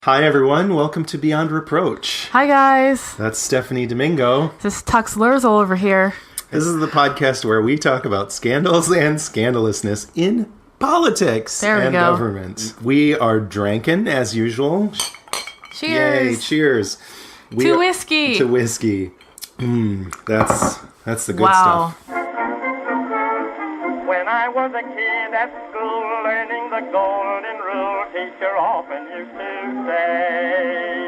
Hi, everyone. Welcome to Beyond Reproach. Hi, guys. That's Stephanie Domingo. This is Tux Lurzel over here. This is the podcast where we talk about scandals and scandalousness in politics and government. We are drinking, as usual. Cheers. Yay, cheers. To whiskey. To whiskey. That's the good stuff. When I was a kid at school learning the golden rule, teacher often used to say,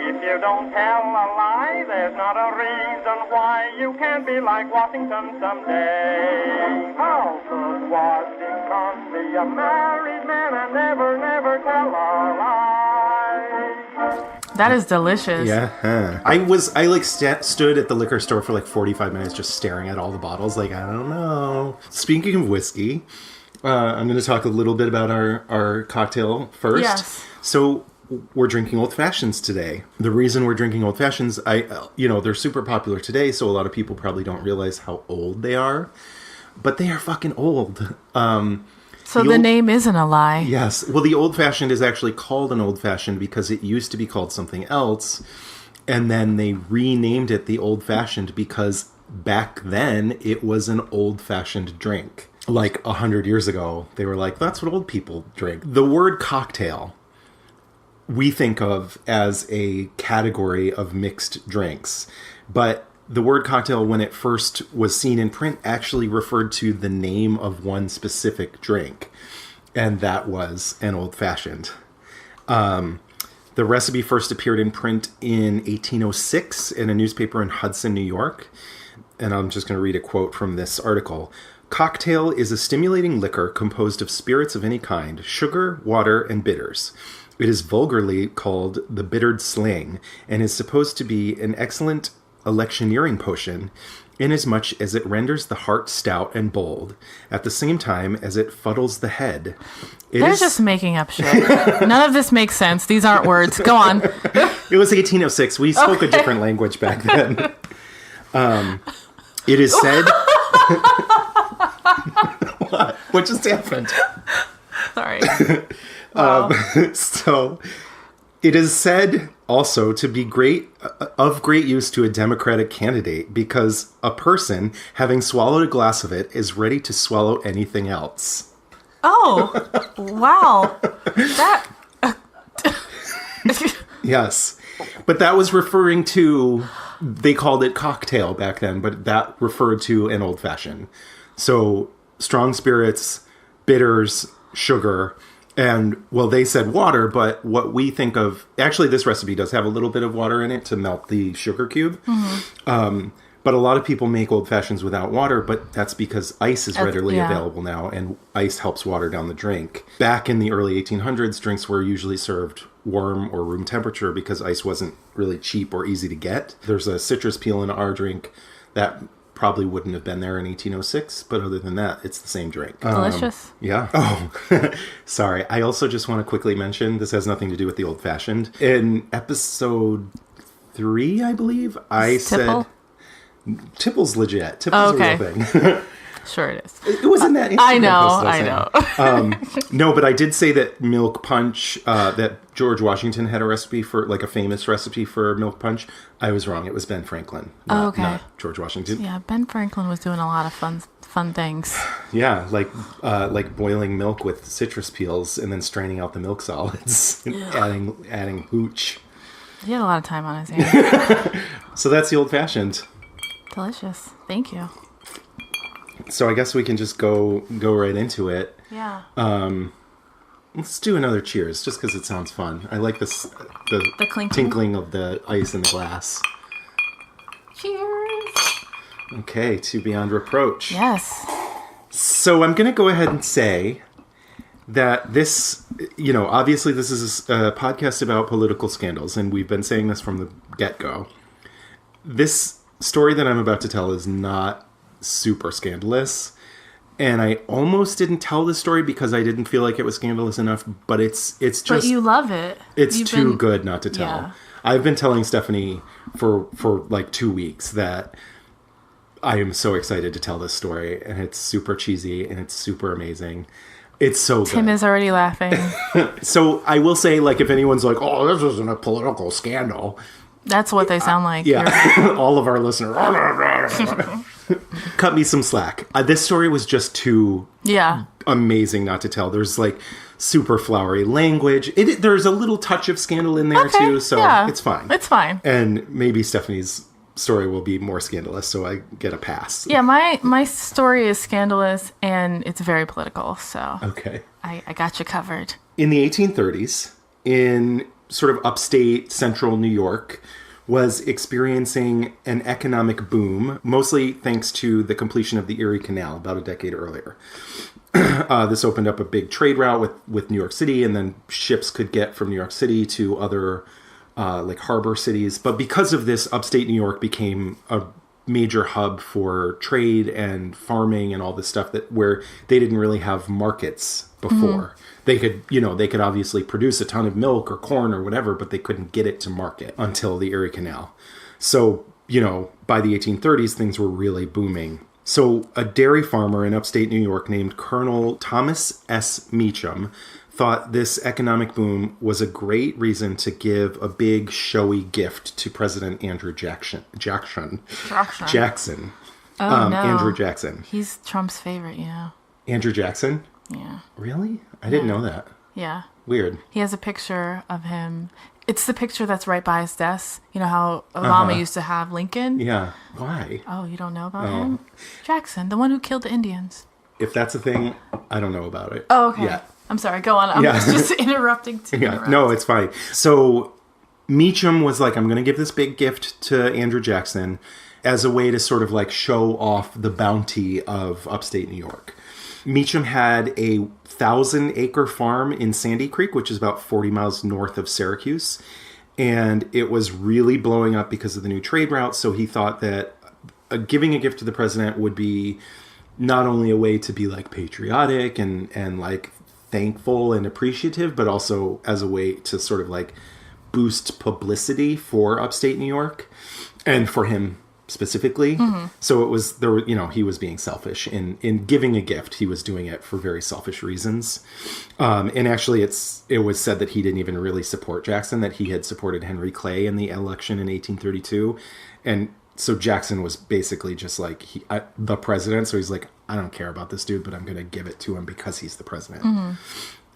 if you don't tell a lie, there's not a reason why you can't be like Washington someday. How could Washington be a married man and never tell a lie? That is delicious. Yeah. I stood at the liquor store for like 45 minutes just staring at all the bottles. Like, I don't know. Speaking of whiskey, I'm going to talk a little bit about our cocktail first. Yes. So we're drinking old fashions today. The reason we're drinking old fashions, they're super popular today. So a lot of people probably don't realize how old they are, but they are fucking old. So the name isn't a lie. Yes. Well, the old-fashioned is actually called an old-fashioned because it used to be called something else, and then they renamed it the old-fashioned because back then it was an old-fashioned drink. Like 100 years ago, they were like, that's what old people drink. The word cocktail we think of as a category of mixed drinks, but the word cocktail, when it first was seen in print, actually referred to the name of one specific drink, and that was an old-fashioned. The recipe first appeared in print in 1806 in a newspaper in Hudson, New York, and I'm just going to read a quote from this article. Cocktail is a stimulating liquor composed of spirits of any kind, sugar, water, and bitters. It is vulgarly called the bittered sling, and is supposed to be an excellent electioneering potion, inasmuch as it renders the heart stout and bold, at the same time as it fuddles the head. They're just making up shit. None of this makes sense. These aren't words. Go on. It was 1806. We spoke a different language back then. It is said... What just happened? Sorry. Wow. So... It is said also to be of great use to a Democratic candidate because a person, having swallowed a glass of it, is ready to swallow anything else. Oh, wow. Yes. But that was referring to, they called it cocktail back then, but that referred to an old-fashioned. So strong spirits, bitters, sugar... And, well, they said water, but what we think of... Actually, this recipe does have a little bit of water in it to melt the sugar cube. Mm-hmm. But a lot of people make old fashions without water, but that's because ice is readily available now, and ice helps water down the drink. Back in the early 1800s, drinks were usually served warm or room temperature because ice wasn't really cheap or easy to get. There's a citrus peel in our drink that... probably wouldn't have been there in 1806, but other than that, it's the same drink. Delicious. Yeah. Oh, sorry. I also just want to quickly mention, this has nothing to do with the old-fashioned. In episode 3, I believe, I said... Tipple's legit. Tipple's a real thing. Sure it is. It was in that Instagram I know. No, but I did say that milk punch, that George Washington had a recipe for, like a famous recipe for milk punch. I was wrong. It was Ben Franklin, not George Washington. Yeah, Ben Franklin was doing a lot of fun things. Yeah, like boiling milk with citrus peels and then straining out the milk solids and adding hooch. He had a lot of time on his hands. So that's the old-fashioned. Delicious. Thank you. So I guess we can just go right into it. Yeah. Let's do another cheers, just because it sounds fun. I like the tinkling of the ice in the glass. Cheers. Okay, to Beyond Reproach. Yes. So I'm going to go ahead and say that this, obviously this is a podcast about political scandals, and we've been saying this from the get-go. This story that I'm about to tell is not super scandalous, and I almost didn't tell this story because I didn't feel like it was scandalous enough, but it's just... But you love it. It's too good not to tell. Yeah. I've been telling Stephanie for like 2 weeks that I am so excited to tell this story, and it's super cheesy, and it's super amazing. It's so good. Tim is already laughing. So I will say, like, if anyone's like, oh, this isn't a political scandal. That's what they sound like. Yeah. All of our listeners. Cut me some slack. This story was just too amazing not to tell. There's like super flowery language. There's a little touch of scandal in there too, so it's fine. It's fine. And maybe Stephanie's story will be more scandalous, so I get a pass. Yeah, my story is scandalous and it's very political, so okay. I got you covered. In the 1830s, in sort of upstate central New York, was experiencing an economic boom, mostly thanks to the completion of the Erie Canal about a decade earlier. This opened up a big trade route with New York City, and then ships could get from New York City to other like harbor cities. But because of this, upstate New York became a major hub for trade and farming and all this stuff where they didn't really have markets before. Mm-hmm. They could obviously produce a ton of milk or corn or whatever, but they couldn't get it to market until the Erie Canal. So, by the 1830s, things were really booming. So a dairy farmer in upstate New York named Colonel Thomas S. Meacham thought this economic boom was a great reason to give a big showy gift to President Andrew Jackson. Oh, no. Andrew Jackson. He's Trump's favorite, Andrew Jackson? Yeah. Really? I didn't know that. Yeah. Weird. He has a picture of him. It's the picture that's right by his desk. You know how Obama used to have Lincoln? Yeah. Why? Oh, you don't know about him? Jackson, the one who killed the Indians. If that's a thing, I don't know about it. Oh, okay. Yeah. I'm sorry. Go on. I'm just interrupting to interrupt. No, it's fine. So Meacham was like, I'm going to give this big gift to Andrew Jackson as a way to sort of like show off the bounty of upstate New York. Meacham had a 1,000-acre farm in Sandy Creek, which is about 40 miles north of Syracuse. And it was really blowing up because of the new trade route. So he thought that giving a gift to the president would be not only a way to be like patriotic and like thankful and appreciative, but also as a way to sort of like boost publicity for upstate New York and for him specifically. Mm-hmm. So it was there, he was being selfish in giving a gift. He was doing it for very selfish reasons. And actually it was said that he didn't even really support Jackson, that he had supported Henry Clay in the election in 1832. And so Jackson was basically just like the president. So he's like, I don't care about this dude, but I'm going to give it to him because he's the president. Mm-hmm.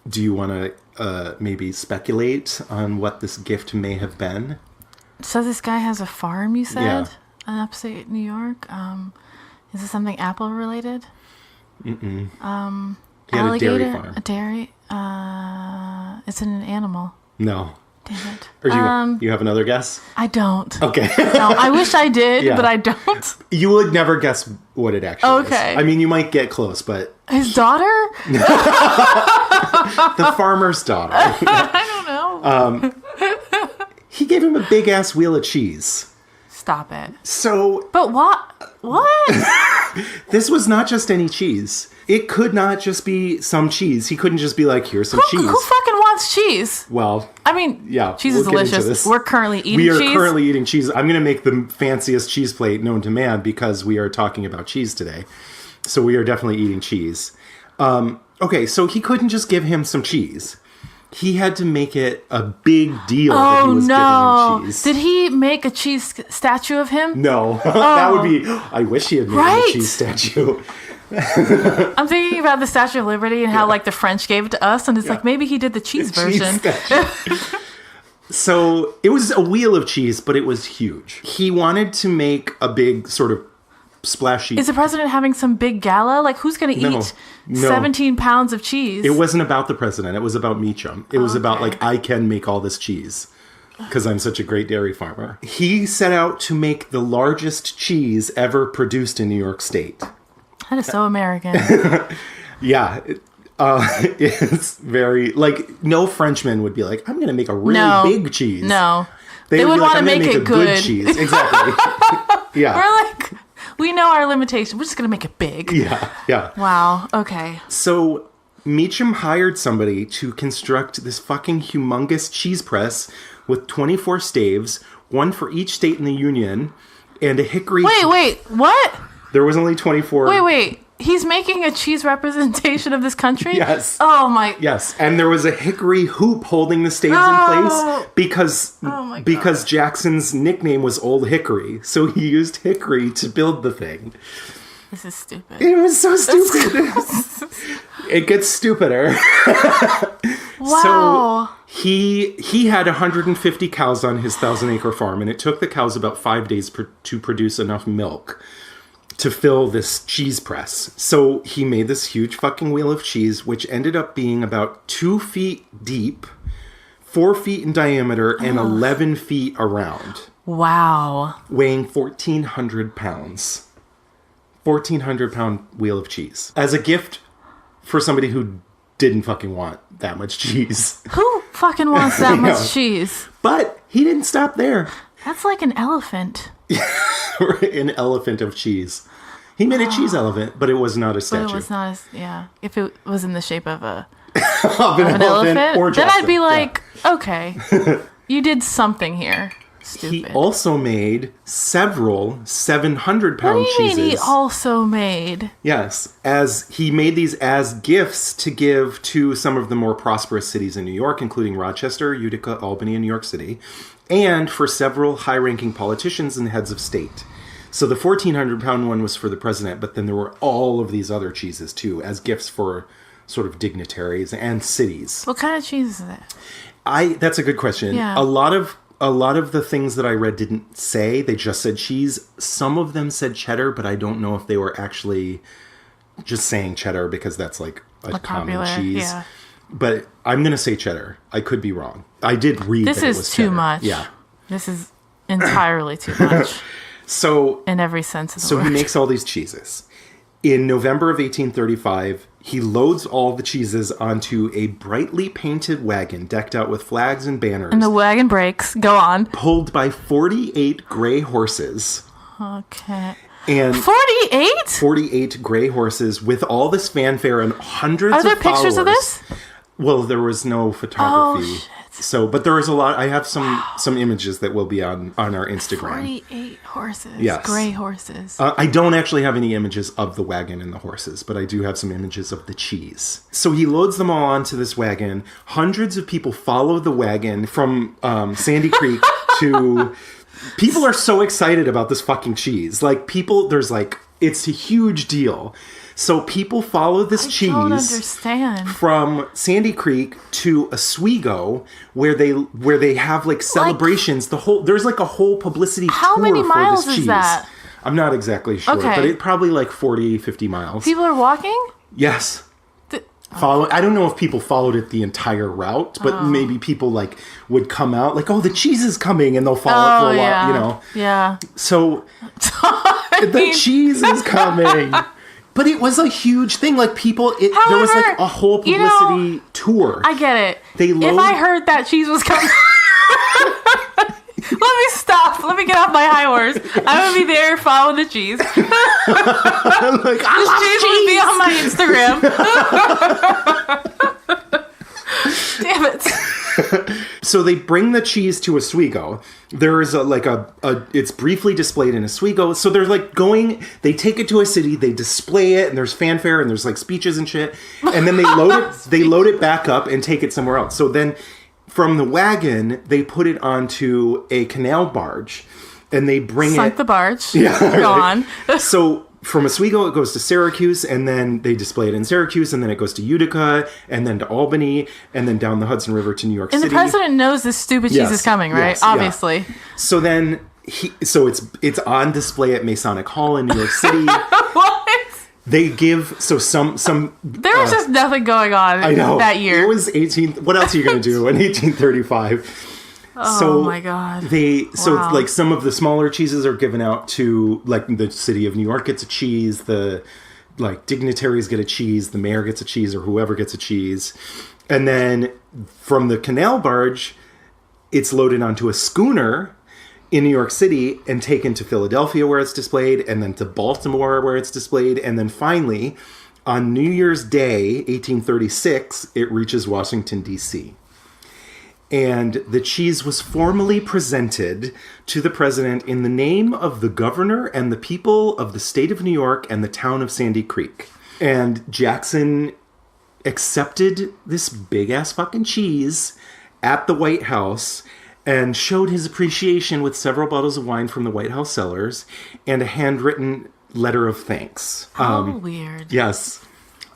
Do you want to maybe speculate on what this gift may have been? So this guy has a farm, you said? Yeah. In upstate New York. Is this something apple related? Mm-mm. He had alligator, a dairy farm. A dairy? It's an animal. No. Damn it. Or do you have another guess? I don't. Okay. No, I wish I did, but I don't. You would never guess what it actually is. Okay. I mean, you might get close, but... His daughter? The farmer's daughter. I don't know. He gave him a big-ass wheel of cheese. Stop it. So... But what? This was not just any cheese. It could not just be some cheese. He couldn't just be like, here's some cheese. Who fucking wants cheese? Well... I mean, cheese is delicious. We're currently eating cheese. We are currently eating cheese. I'm going to make the fanciest cheese plate known to man because we are talking about cheese today. So we are definitely eating cheese. Okay, so he couldn't just give him some cheese. He had to make it a big deal that he was giving him cheese. Did he make a cheese statue of him? No. That would be... I wish he had made a cheese statue. I'm thinking about the Statue of Liberty and how like the French gave it to us, and it's like maybe he did the cheese version. So it was a wheel of cheese, but it was huge. He wanted to make a big sort of splashy... Is the president having some big gala? Like, who's going to eat 17 pounds of cheese? It wasn't about the president. It was about Meacham. It was about, like, I can make all this cheese because I'm such a great dairy farmer. He set out to make the largest cheese ever produced in New York State. That is so American. Yeah. It's very... Like, no Frenchman would be like, I'm going to make a really big cheese. No. They would want to make it good cheese. Exactly. Yeah. We're like... We know our limitations. We're just going to make it big. Yeah. Wow. Okay. So Meacham hired somebody to construct this fucking humongous cheese press with 24 staves, one for each state in the Union, and a hickory... Wait. What? There was only 24... Wait. He's making a cheese representation of this country? Yes. Oh my. Yes. And there was a hickory hoop holding the staves in place because Jackson's nickname was Old Hickory. So he used hickory to build the thing. This is stupid. It was so stupid. It gets stupider. Wow. So he had 150 cows on his 1,000-acre farm, and it took the cows about 5 days to produce enough milk to fill this cheese press. So he made this huge fucking wheel of cheese, which ended up being about 2 feet deep, 4 feet in diameter, and 11 feet around. Wow. Weighing 1,400 pounds. 1,400-pound wheel of cheese. As a gift for somebody who didn't fucking want that much cheese. Who fucking wants that much cheese? But he didn't stop there. That's like an elephant. An elephant of cheese. He made a cheese elephant, but it was not a statue. But it was not if it was in the shape of an elephant or then Jackson. I'd be like, okay, you did something here. Stupid. He also made several 700-pound cheeses. What do you mean he also made? Yes, as he made these as gifts to give to some of the more prosperous cities in New York, including Rochester, Utica, Albany, and New York City, and for several high-ranking politicians and heads of state. So the 1,400-pound one was for the president, but then there were all of these other cheeses, too, as gifts for sort of dignitaries and cities. What kind of cheese is that? That's a good question. Yeah. A lot of the things that I read didn't say. They just said cheese. Some of them said cheddar, but I don't know if they were actually just saying cheddar because that's like a common popular cheese. Yeah. But I'm going to say cheddar. I could be wrong. I did read This that it is was too cheddar. much. Yeah. This is entirely too much. So in every sense of the So word. he makes all these cheeses. In November of 1835, he loads all the cheeses onto a brightly painted wagon decked out with flags and banners. And the wagon breaks. Go on. Pulled by 48 gray horses. Okay. And 48? 48 gray horses with all this fanfare and hundreds of Are there followers. pictures of this? Well, there was no photography. Oh, shit. So, but there was a lot. I have some images that will be on our Instagram. 48 horses. Yes. Gray horses. I don't actually have any images of the wagon and the horses, but I do have some images of the cheese. So he loads them all onto this wagon. Hundreds of people follow the wagon from Sandy Creek to... People are so excited about this fucking cheese. Like, it's a huge deal. So people follow this cheese don't understand. from Sandy Creek to Oswego, where they have like celebrations. There's like a whole publicity How tour many for miles this is cheese. that? I'm not exactly sure, Okay. but it probably like 40, 50 miles. People are walking? Yes. I don't know if people followed it the entire route, but maybe people like would come out like, oh, the cheese is coming, and they'll follow it for a while, you know. Yeah. So the cheese is coming. But it was a huge thing. Like people, there was like a whole publicity tour. I get it. If I heard that cheese was coming, let me stop. Let me get off my high horse. I would be there following the cheese. Like, This cheese would be on my Instagram. Damn it. So they bring the cheese to Oswego. There is it's briefly displayed in Oswego. So they're like they take it to a city, they display it, and there's fanfare, and there's like speeches and shit. And then they load it back up and take it somewhere else. So then from the wagon, they put it onto a canal barge, and they bring Sunk the barge. Yeah, Go right. on. So from Oswego, it goes to Syracuse, and then they display it in Syracuse, and then it goes to Utica, and then to Albany, and then down the Hudson River to New York And City. the president knows this stupid cheese Yes, is coming, right? yes, yeah. Obviously. So then it's on display at Masonic Hall in New York City. What? They give some. There was just nothing going on I know that year. It was 18. What else are you going to do in 1835? Oh my god! Wow. Like some of the smaller cheeses are given out to like the city of New York gets a cheese, the like dignitaries get a cheese, the mayor gets a cheese, or whoever gets a cheese, and then from the canal barge, it's loaded onto a schooner in New York City and taken to Philadelphia where it's displayed, and then to Baltimore where it's displayed, and then finally on New Year's Day, 1836, it reaches Washington D.C. And the cheese was formally presented to the president in the name of the governor and the people of the state of New York and the town of Sandy Creek. And Jackson accepted this big-ass fucking cheese at the White House and showed his appreciation with several bottles of wine from the White House cellars and a handwritten letter of thanks. Weird. Yes.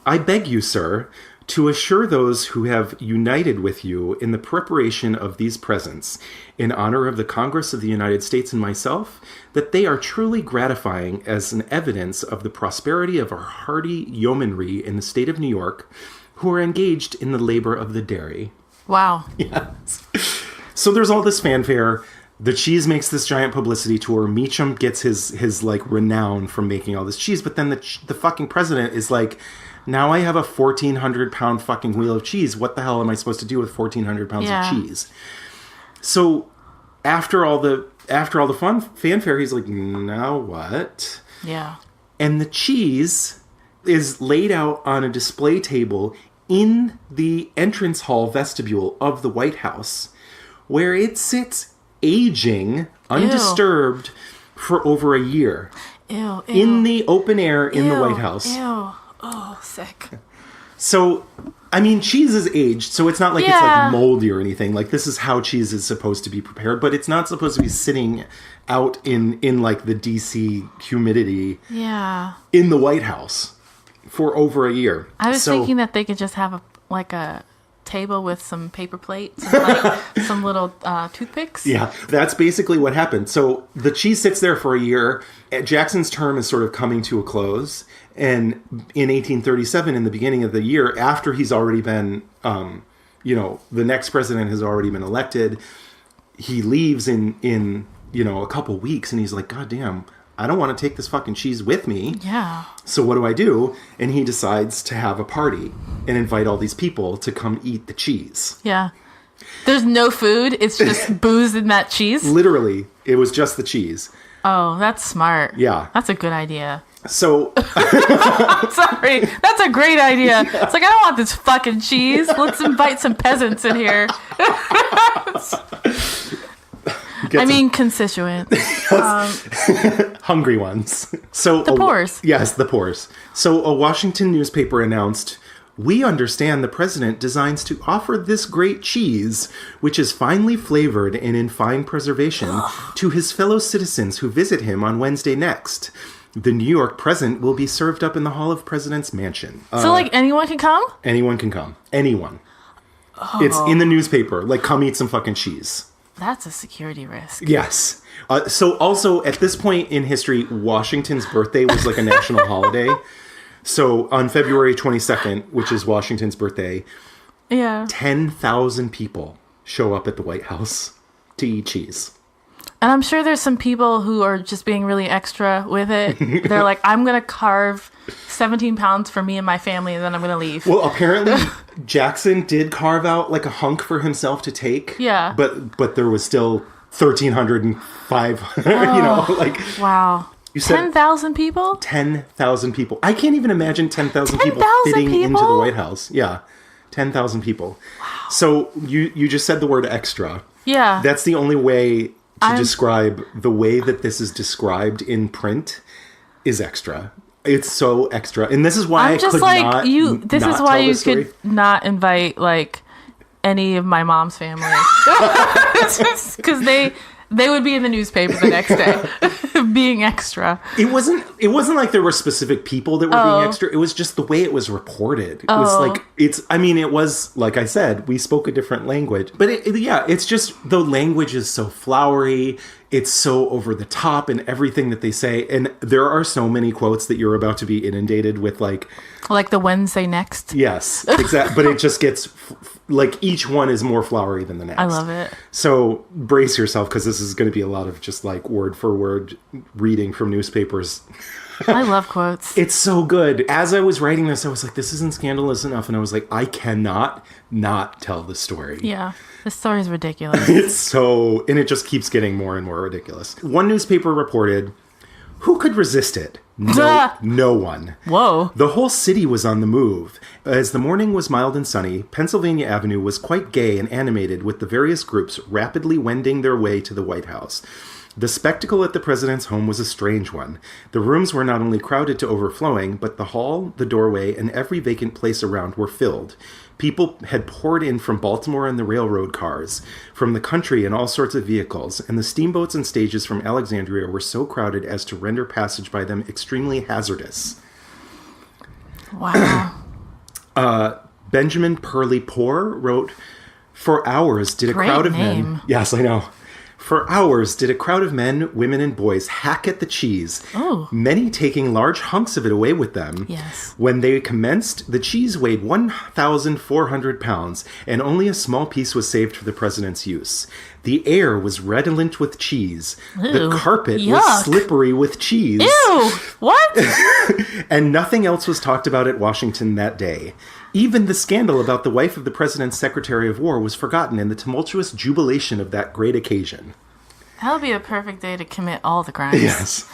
I beg you, sir, to assure those who have united with you in the preparation of these presents, in honor of the Congress of the United States and myself, that they are truly gratifying as an evidence of the prosperity of our hardy yeomanry in the state of New York, who are engaged in the labor of the dairy. Wow. Yes. So there's all this fanfare. The cheese makes this giant publicity tour. Meacham gets his like renown from making all this cheese, but then the fucking president is like, now I have a 1,400 pound fucking wheel of cheese. What the hell am I supposed to do with 1,400 pounds of cheese? So after all the fun fanfare, he's like, now what? Yeah. And the cheese is laid out on a display table in the entrance hall vestibule of the White House, where it sits aging, undisturbed, for over a year. Ew. In the open air in the White House. Ew. Oh, sick. So, I mean, cheese is aged, so it's not like it's like moldy or anything. Like, this is how cheese is supposed to be prepared, but it's not supposed to be sitting out in like the DC humidity in the White House for over a year. I was thinking that they could just have a table with some paper plates and like some little toothpicks. Yeah, that's basically what happened. So the cheese sits there for a year. Jackson's term is sort of coming to a close. And in 1837, in the beginning of the year, after he's already been, the next president has already been elected, he leaves in a couple weeks, and he's like, God damn, I don't want to take this fucking cheese with me. Yeah. So what do I do? And he decides to have a party and invite all these people to come eat the cheese. Yeah. There's no food. It's just booze in that cheese. Literally, it was just the cheese. Oh, that's smart. Yeah. That's a good idea. So, sorry, that's a great idea. Yeah. It's like, I don't want this fucking cheese. Let's invite some peasants in here. Constituent. Hungry ones. So the poors. Yes, the poors. So a Washington newspaper announced, "We understand the president designs to offer this great cheese, which is finely flavored and in fine preservation, to his fellow citizens who visit him on Wednesday next. The New York present will be served up in the hall of President's mansion." So, anyone can come? Anyone can come. Anyone. Oh. It's in the newspaper. Like, come eat some fucking cheese. That's a security risk. Yes. So, also, at this point in history, Washington's birthday was like a national holiday. So, on February 22nd, which is Washington's birthday, 10,000 people show up at the White House to eat cheese. And I'm sure there's some people who are just being really extra with it. They're like, I'm going to carve 17 pounds for me and my family, and then I'm going to leave. Well, apparently Jackson did carve out like a hunk for himself to take. Yeah. But there was still 1,305, Wow. You said 10,000 people? 10,000 people. I can't even imagine 10,000 people fitting into the White House. Yeah. 10,000 people. Wow. So you just said the word extra. Yeah. That's the only way to describe the way that this is described in print is extra. It's so extra. And this is why This is why you could not invite any of my mom's family. Because they would be in the newspaper the next day being extra. It wasn't like there were specific people that were being extra. It was just the way it was reported. It was like I said, we spoke a different language. But it's just the language is so flowery. It's so over the top in everything that they say. And there are so many quotes that you're about to be inundated with like the Wednesday next. Yes, exactly. But it just gets each one is more flowery than the next. I love it. So brace yourself, because this is going to be a lot of just word for word reading from newspapers. I love quotes. It's so good. As I was writing this, I was like, this isn't scandalous enough. And I was like, I cannot not tell the story. Yeah. The story is ridiculous. And it just keeps getting more and more ridiculous. One newspaper reported, Who could resist it? No one. Whoa. The whole city was on the move. As the morning was mild and sunny, Pennsylvania Avenue was quite gay and animated with the various groups rapidly wending their way to the White House. The spectacle at the president's home was a strange one. The rooms were not only crowded to overflowing, but the hall, the doorway, and every vacant place around were filled. People had poured in from Baltimore in the railroad cars, from the country in all sorts of vehicles, and the steamboats and stages from Alexandria were so crowded as to render passage by them extremely hazardous. Wow. Benjamin Perley Poor wrote, "For hours did a crowd of men..." Yes, I know. "For hours did a crowd of men, women, and boys hack at the cheese, many taking large hunks of it away with them. Yes. When they commenced, the cheese weighed 1,400 pounds, and only a small piece was saved for the president's use. The air was redolent with cheese. Ew, the carpet yuck. was slippery with cheese. Ew! What?" And nothing else was talked about at Washington that day. Even the scandal about the wife of the president's Secretary of War was forgotten in the tumultuous jubilation of that great occasion." That would be a perfect day to commit all the crimes. Yes.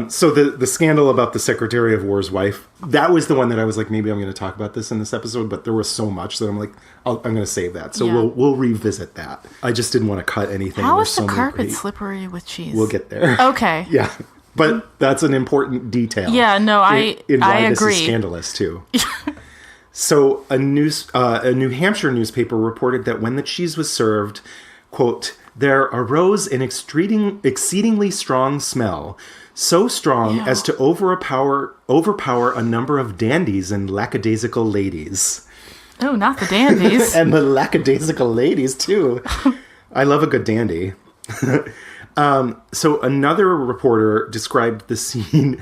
So the scandal about the Secretary of War's wife, that was the one that I was like, maybe I'm going to talk about this in this episode, but there was so much that I'm like, I'm going to save that. So we'll revisit that. I just didn't want to cut anything. How is the carpet slippery with cheese? We'll get there. Okay. Yeah. But that's an important detail. Yeah, no, I why agree. This is scandalous too. So a New Hampshire newspaper reported that when the cheese was served, quote, "there arose an exceedingly strong smell, so strong as to overpower a number of dandies and lackadaisical ladies." Oh, not the dandies. And the lackadaisical ladies too. I love a good dandy. So another reporter described the scene.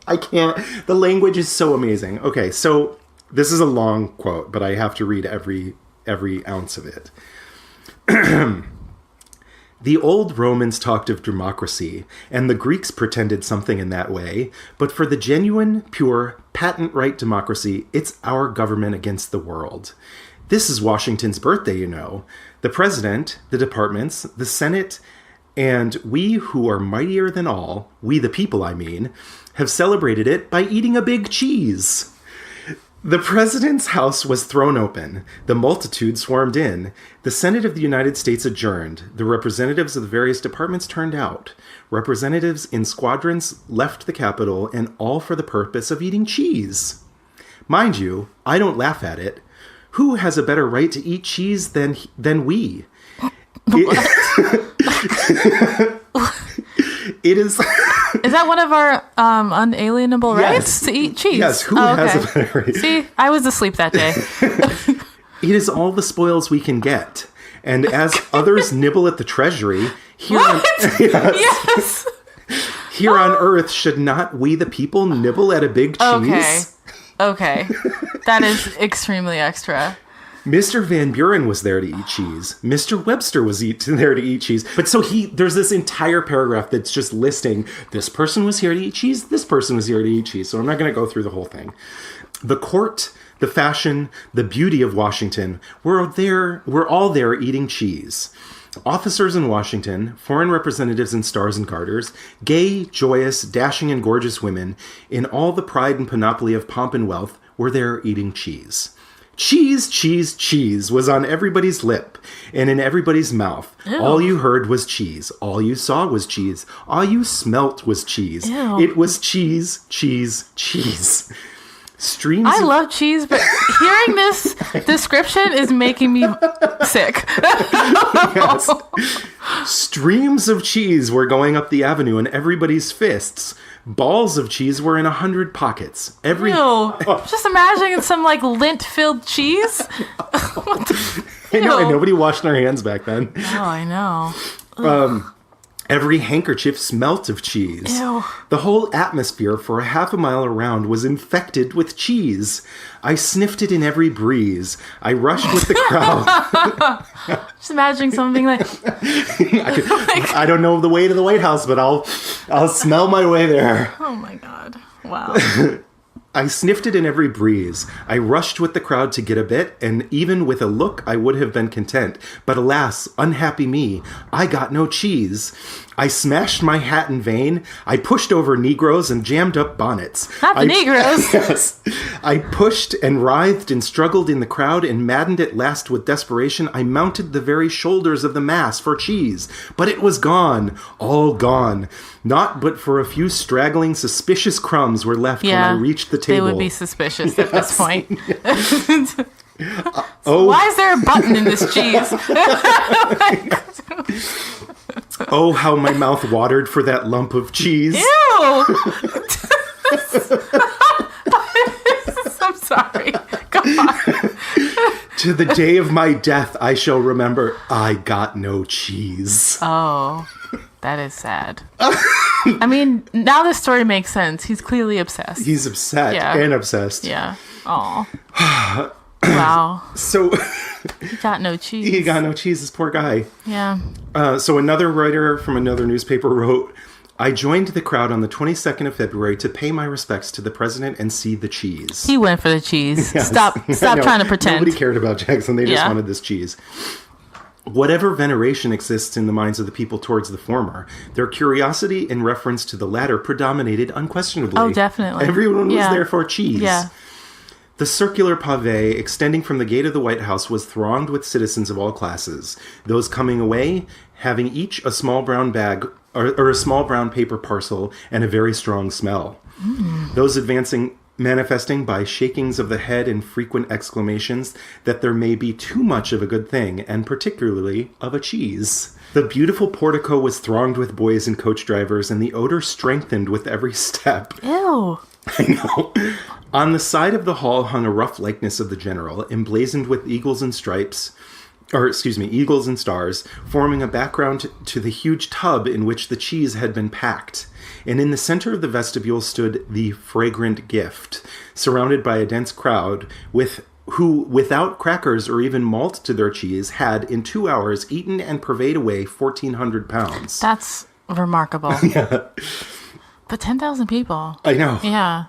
The language is so amazing. Okay, so this is a long quote, but I have to read every ounce of it. "The old Romans talked of democracy, and the Greeks pretended something in that way, but for the genuine, pure, patent right democracy, it's our government against the world. This is Washington's birthday, you know. The president, the departments, the Senate, and we who are mightier than all, we the people I mean, have celebrated it by eating a big cheese. The president's house was thrown open. The multitude swarmed in. The Senate of the United States adjourned. The representatives of the various departments turned out. Representatives in squadrons left the Capitol, and all for the purpose of eating cheese. Mind you, I don't laugh at it. Who has a better right to eat cheese than we? It is... Is that one of our unalienable rights to eat cheese? Yes, who has a better right? See, I was asleep that day. It is all the spoils we can get. And as others nibble at the treasury, here on Earth, should not we the people nibble at a big cheese? Okay. That is extremely extra. Mr. Van Buren was there to eat cheese. Mr. Webster was there to eat cheese. But so there's this entire paragraph that's just listing, this person was here to eat cheese, this person was here to eat cheese. So I'm not going to go through the whole thing. The court, the fashion, the beauty of Washington were all there eating cheese. Officers in Washington, foreign representatives and stars and garters, gay, joyous, dashing, and gorgeous women, in all the pride and panoply of pomp and wealth, were there eating cheese. Cheese, cheese, cheese was on everybody's lip and in everybody's mouth. Ew. All you heard was cheese. All you saw was cheese. All you smelt was cheese. Ew. It was cheese, cheese, cheese. I love cheese, but hearing this description is making me sick. Yes. Streams of cheese were going up the avenue in everybody's fists. Balls of cheese were in 100 pockets. Just imagining some lint-filled cheese. I know, and nobody washed their hands back then. Oh, I know. Every handkerchief smelt of cheese. Ew. The whole atmosphere for a half a mile around was infected with cheese. I sniffed it in every breeze. I rushed with the crowd. Just imagining something like... I don't know the way to the White House, but I'll smell my way there. Oh my God. Wow. I sniffed it in every breeze. I rushed with the crowd to get a bit, and even with a look, I would have been content. But alas, unhappy me, I got no cheese. I smashed my hat in vain. I pushed over Negroes and jammed up bonnets. Not the Negroes. Yes. I pushed and writhed and struggled in the crowd, and maddened at last with desperation, I mounted the very shoulders of the mass for cheese. But it was gone, all gone. Not but for a few straggling, suspicious crumbs were left when I reached the table. They would be suspicious at this point. Why is there a button in this cheese? Oh, how my mouth watered for that lump of cheese. Ew! I'm sorry. Go on. To the day of my death, I shall remember I got no cheese. Oh, that is sad. I mean, now this story makes sense. He's clearly obsessed. He's upset and obsessed. Yeah. Oh. Wow. So he got no cheese. He got no cheese, this poor guy. Yeah. So another writer from another newspaper wrote, I joined the crowd on the 22nd of February to pay my respects to the president and see the cheese. He went for the cheese. Yes. Stop trying to pretend. Nobody cared about Jackson. They just wanted this cheese. Whatever veneration exists in the minds of the people towards the former, their curiosity in reference to the latter predominated unquestionably. Oh, definitely. Everyone was there for cheese. Yeah. The circular pave extending from the gate of the White House was thronged with citizens of all classes. Those coming away having each a small brown bag or a small brown paper parcel and a very strong smell. Those advancing manifesting by shakings of the head and frequent exclamations that there may be too much of a good thing, and particularly of a cheese. The beautiful portico was thronged with boys and coach drivers, and the odor strengthened with every step. Ew. I know. On the side of the hall hung a rough likeness of the general, emblazoned with eagles and stars, forming a background to the huge tub in which the cheese had been packed. And in the center of the vestibule stood the fragrant gift, surrounded by a dense crowd, who, without crackers or even malt to their cheese, had, in 2 hours, eaten and purveyed away 1,400 pounds. That's remarkable. Yeah. But 10,000 people. I know. Yeah.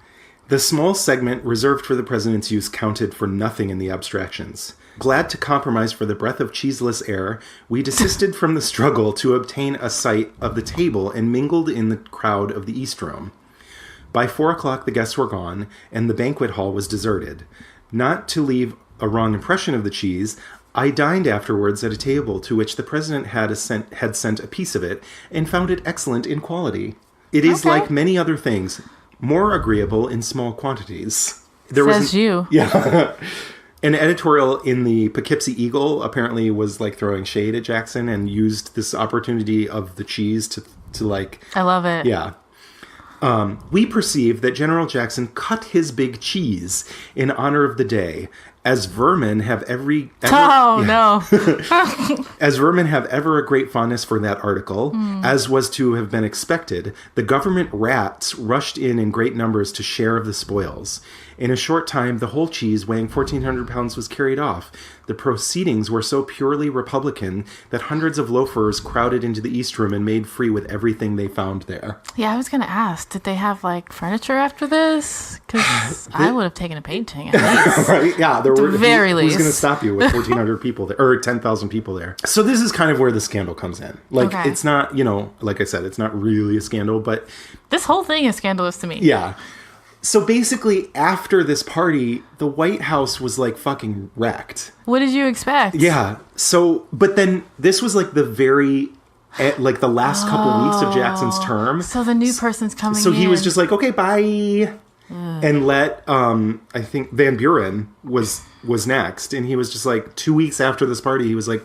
The small segment reserved for the president's use counted for nothing in the abstractions. Glad to compromise for the breath of cheeseless air, we desisted from the struggle to obtain a sight of the table and mingled in the crowd of the East Room. By 4 o'clock the guests were gone, and the banquet hall was deserted. Not to leave a wrong impression of the cheese, I dined afterwards at a table to which the president had sent a piece of it, and found it excellent in quality. It is like many other things, more agreeable in small quantities. You. Yeah. An editorial in the Poughkeepsie Eagle apparently was like throwing shade at Jackson and used this opportunity of the cheese to like... I love it. Yeah. We perceive that General Jackson cut his big cheese in honor of the day, as vermin have As vermin have ever a great fondness for that article, as was to have been expected. The government rats rushed in great numbers to share of the spoils. In a short time, the whole cheese, weighing 1,400 pounds, was carried off. The proceedings were so purely Republican that hundreds of loafers crowded into the East Room and made free with everything they found there. Yeah, I was going to ask, did they have, like, furniture after this? Because I would have taken a painting at least. Right? Yeah, there were. Very least. Who's going to stop you with 1,400 people there, or 10,000 people there? So this is kind of where the scandal comes in. Like, it's not, like I said, it's not really a scandal, but... This whole thing is scandalous to me. Yeah. So basically, after this party, the White House was like fucking wrecked. What did you expect? Yeah. So, but then this was like the last couple weeks of Jackson's term. So the new person's coming in. So he was just like, okay, bye. And let, I think Van Buren was next. And he was just like, 2 weeks after this party, he was like,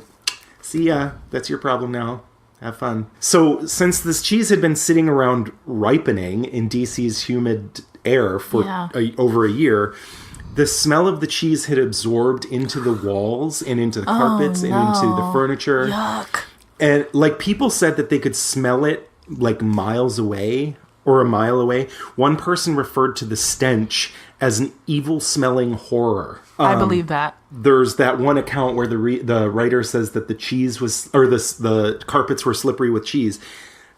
see ya. That's your problem now. Have fun. So since this cheese had been sitting around ripening in DC's humid air for over a year, the smell of the cheese had absorbed into the walls and into the carpets and into the furniture. Yuck. And like people said that they could smell it like miles away or a mile away. One person referred to the stench as an evil smelling horror. I believe that. There's that one account where the writer says that the cheese was, or the carpets were slippery with cheese.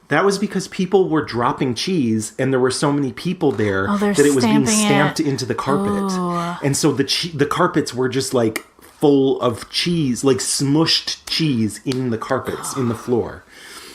That was because people were dropping cheese, and there were so many people there that it was being stamped into the carpet. Ooh. And so the carpets were just like full of cheese, like smushed cheese in the carpets, in the floor.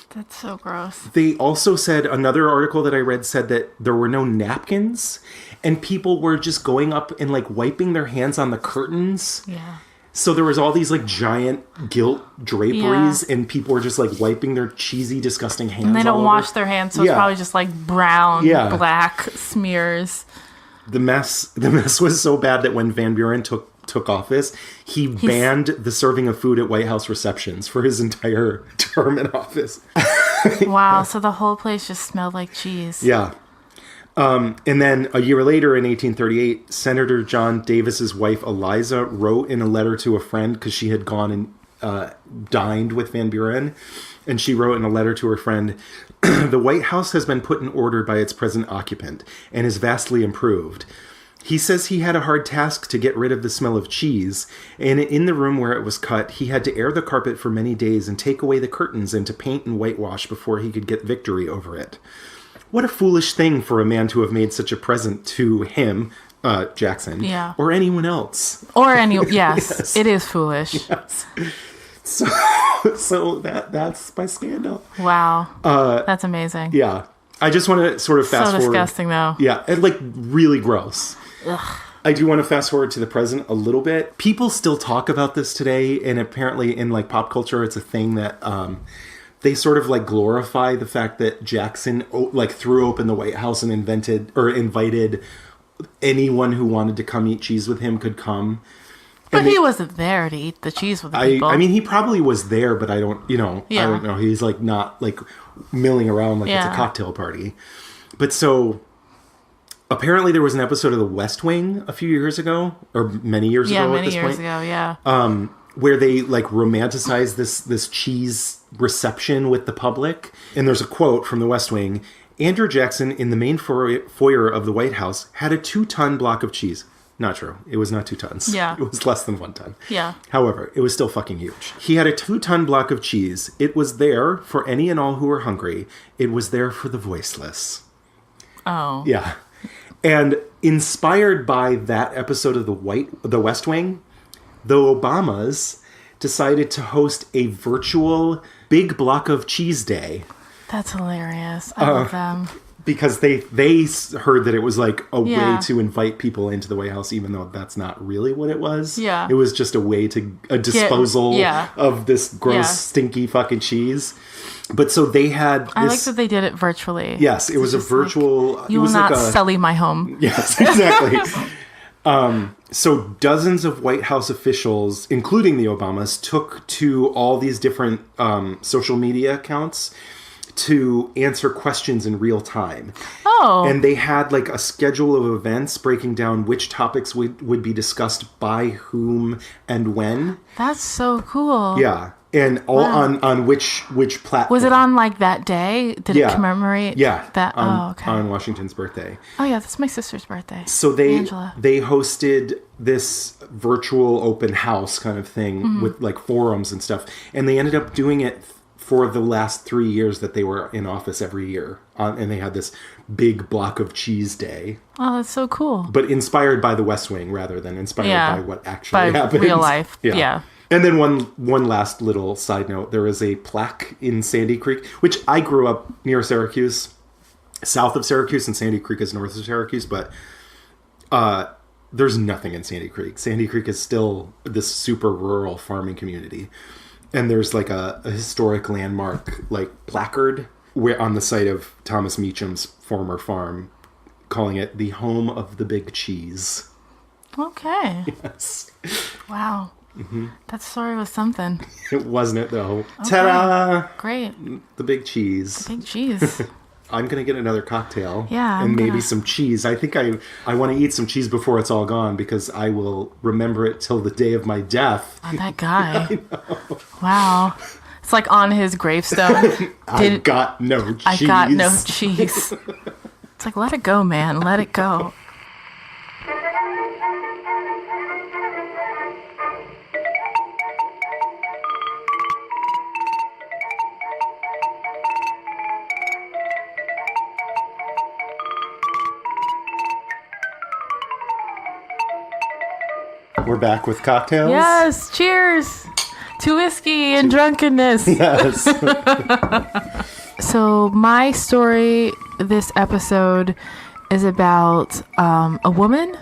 That's so gross. They also said, another article that I read said that there were no napkins, and people were just going up and like wiping their hands on the curtains. Yeah. So there was all these like giant gilt draperies, and people were just like wiping their cheesy, disgusting hands. And they don't wash their hands, so it's probably just like brown, black smears. The mess was so bad that when Van Buren took office, he banned the serving of food at White House receptions for his entire term in office. Wow, so the whole place just smelled like cheese. Yeah. And then a year later, in 1838, Senator John Davis's wife, Eliza, wrote in a letter to a friend, because she had gone and dined with Van Buren, and she wrote in a letter to her friend, "The White House has been put in order by its present occupant, and is vastly improved. He says he had a hard task to get rid of the smell of cheese, and in the room where it was cut, he had to air the carpet for many days and take away the curtains and to paint and whitewash before he could get victory over it. What a foolish thing for a man to have made such a present to him," Jackson, "or anyone else." Or yes, it is foolish. Yes. So that's my scandal. Wow. That's amazing. Yeah. I just want to sort of fast forward. So disgusting, though. Yeah, and like really gross. Ugh. I do want to fast forward to the present a little bit. People still talk about this today, and apparently in like pop culture, it's a thing that they sort of like glorify the fact that Jackson like threw open the White House and invited anyone who wanted to come eat cheese with him could come. But he wasn't there to eat the cheese with the people. I mean, he probably was there, but I don't know. He's like not like milling around like it's a cocktail party. But so apparently there was an episode of The West Wing a few years ago, or many years ago at this point. Where they like romanticize this cheese reception with the public. And there's a quote from The West Wing: "Andrew Jackson, in the main foyer of the White House, had a 2-ton block of cheese." Not true. It was not 2 tons. Yeah. It was less than 1 ton. Yeah. However, it was still fucking huge. He had a 2-ton block of cheese. It was there for any and all who were hungry. It was there for the voiceless. Oh. Yeah. And inspired by that episode of The West Wing, the Obamas decided to host a virtual Big Block of Cheese Day. That's hilarious. I love them. Because they heard that it was like a way to invite people into the White House, even though that's not really what it was. Yeah. It was just a disposal of this gross, stinky fucking cheese. But so they had I like that they did it virtually. Yes, it was a virtual... Like, you will not sully my home. Yes, exactly. So dozens of White House officials, including the Obamas, took to all these different social media accounts to answer questions in real time. Oh. And they had like a schedule of events breaking down which topics would be discussed by whom and when. That's so cool. Yeah. And all on which platform. Was it on like that day? Did it commemorate that? On Washington's birthday. Oh yeah, that's my sister's birthday. So they Angela. They hosted this virtual open house kind of thing with like forums and stuff. And they ended up doing it for the last 3 years that they were in office every year. And they had this big block of cheese day. Oh, that's so cool. But inspired by the West Wing rather than inspired by what actually happened. Real life. Yeah. And then one last little side note. There is a plaque in Sandy Creek, which I grew up near Syracuse, south of Syracuse, and Sandy Creek is north of Syracuse. But there's nothing in Sandy Creek. Sandy Creek is still this super rural farming community. And there's like a historic landmark, like placard, where on the site of Thomas Meacham's former farm, calling it the home of the big cheese. Okay. Yes. Wow. Mm-hmm. That story was something. It wasn't it though. Okay. Ta-da! Great. The big cheese. The big cheese. I'm going to get another cocktail. Yeah. And maybe some cheese. I think I want to eat some cheese before it's all gone because I will remember it till the day of my death. Oh, that guy. I know. Wow. It's like on his gravestone. I got no cheese. I got no cheese. It's like, let it go, man. Let it go. We're back with cocktails. Yes, cheers to whiskey and drunkenness. Yes. So my story this episode is about a woman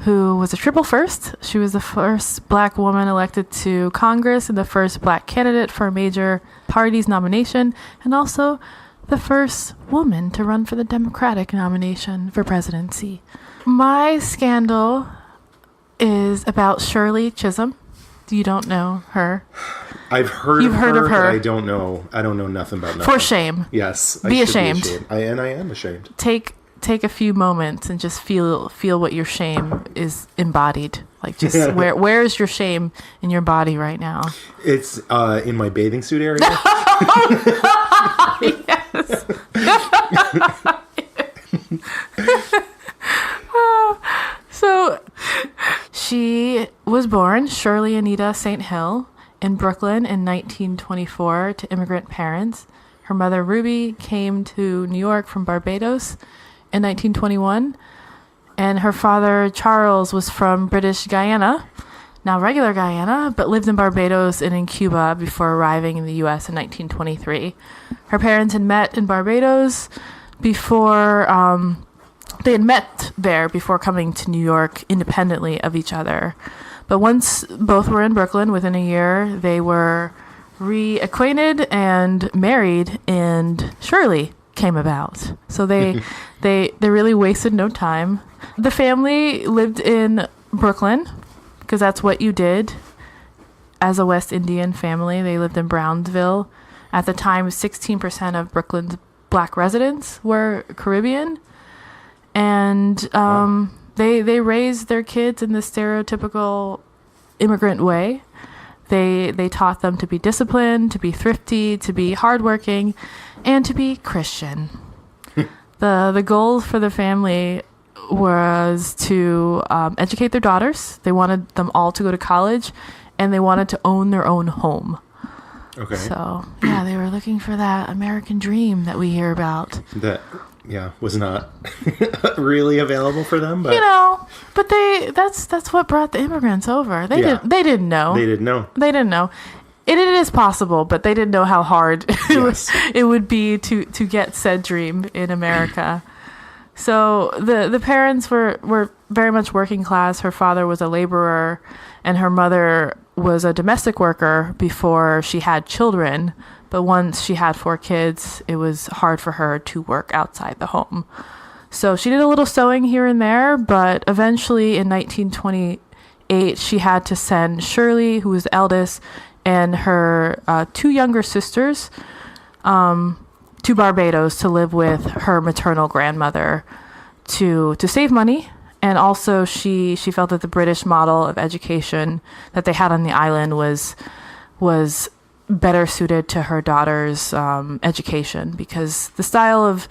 who was a triple first. She was the first black woman elected to Congress and the first black candidate for a major party's nomination, and also the first woman to run for the Democratic nomination for presidency. My scandal is about Shirley Chisholm. You don't know her. I've heard of her, but I don't know nothing about nothing. For shame. Yes. Be ashamed. I am ashamed. Take a few moments and just feel what your shame is embodied. Like, just where is your shame in your body right now? It's in my bathing suit area. Yes. So she was born Shirley Anita St. Hill in Brooklyn in 1924 to immigrant parents. Her mother Ruby came to New York from Barbados in 1921, and her father Charles was from British Guyana, now regular Guyana, but lived in Barbados and in Cuba before arriving in the U.S. in 1923. Her parents had met in Barbados before they had met there before coming to New York independently of each other. But once both were in Brooklyn, within a year, they were reacquainted and married, and Shirley came about. So they really wasted no time. The family lived in Brooklyn because that's what you did as a West Indian family. They lived in Brownsville. At the time, 16% of Brooklyn's black residents were Caribbean. And they raised their kids in the stereotypical immigrant way. They taught them to be disciplined, to be thrifty, to be hardworking, and to be Christian. The goal for the family was to educate their daughters. They wanted them all to go to college, and they wanted to own their own home. Okay. So, yeah, they were looking for that American dream that we hear about. That, yeah, was not really available for them, but but that's what brought the immigrants over. They didn't know. They didn't know. They didn't know. It is possible, but they didn't know how hard it would be to get said dream in America. So the parents were very much working class. Her father was a laborer, and her mother was a domestic worker before she had children. But once she had 4 kids, it was hard for her to work outside the home. So she did a little sewing here and there, but eventually in 1928, she had to send Shirley, who was the eldest, and her 2 younger sisters to Barbados to live with her maternal grandmother to save money. And also she felt that the British model of education that they had on the island was better suited to her daughter's education, because the style of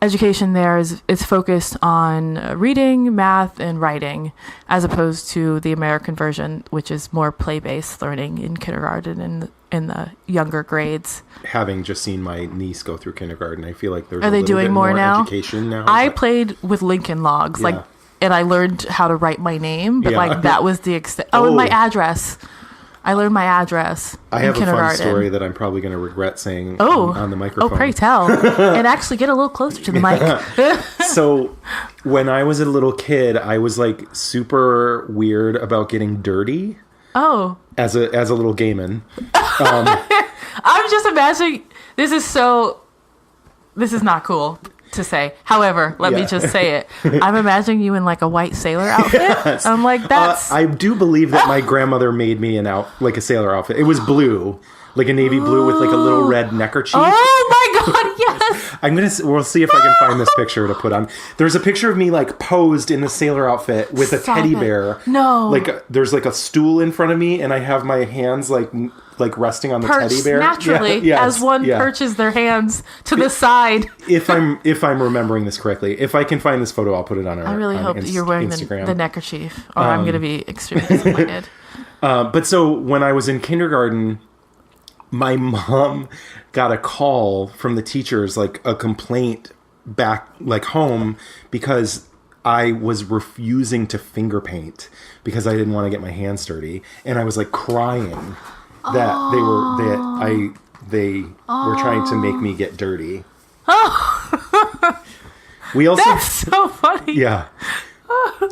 education there is focused on reading, math, and writing, as opposed to the American version, which is more play-based learning in kindergarten and in the younger grades. Having just seen my niece go through kindergarten, I feel like there's a little bit more education now. I played with Lincoln Logs, and I learned how to write my name, but that was the extent. Oh, and my address. I learned my address. I have a fun story that I'm probably going to regret saying on the microphone. Oh, pray tell. And actually get a little closer to the mic. So when I was a little kid, I was like super weird about getting dirty. Oh. As a little gay man. I'm just imagining, this is not cool to say. However, let me just say it. I'm imagining you in like a white sailor outfit. Yes. I'm like, that's... I do believe that my grandmother made me like a sailor outfit. It was blue, like a navy blue with like a little red neckerchief. Oh my God, yes! We'll see if I can find this picture to put on. There's a picture of me like posed in the sailor outfit with a teddy bear. No. Like there's like a stool in front of me, and I have my hands like resting on the teddy bear naturally, as one perches their hands to the side. If I'm remembering this correctly, if I can find this photo, I'll put it on our. I really hope you're wearing the neckerchief, or I'm going to be extremely disappointed. But so when I was in kindergarten, my mom got a call from the teachers, like a complaint back like home, because I was refusing to finger paint because I didn't want to get my hands dirty, and I was like crying that they were trying to make me get dirty. We also That's so funny. Yeah.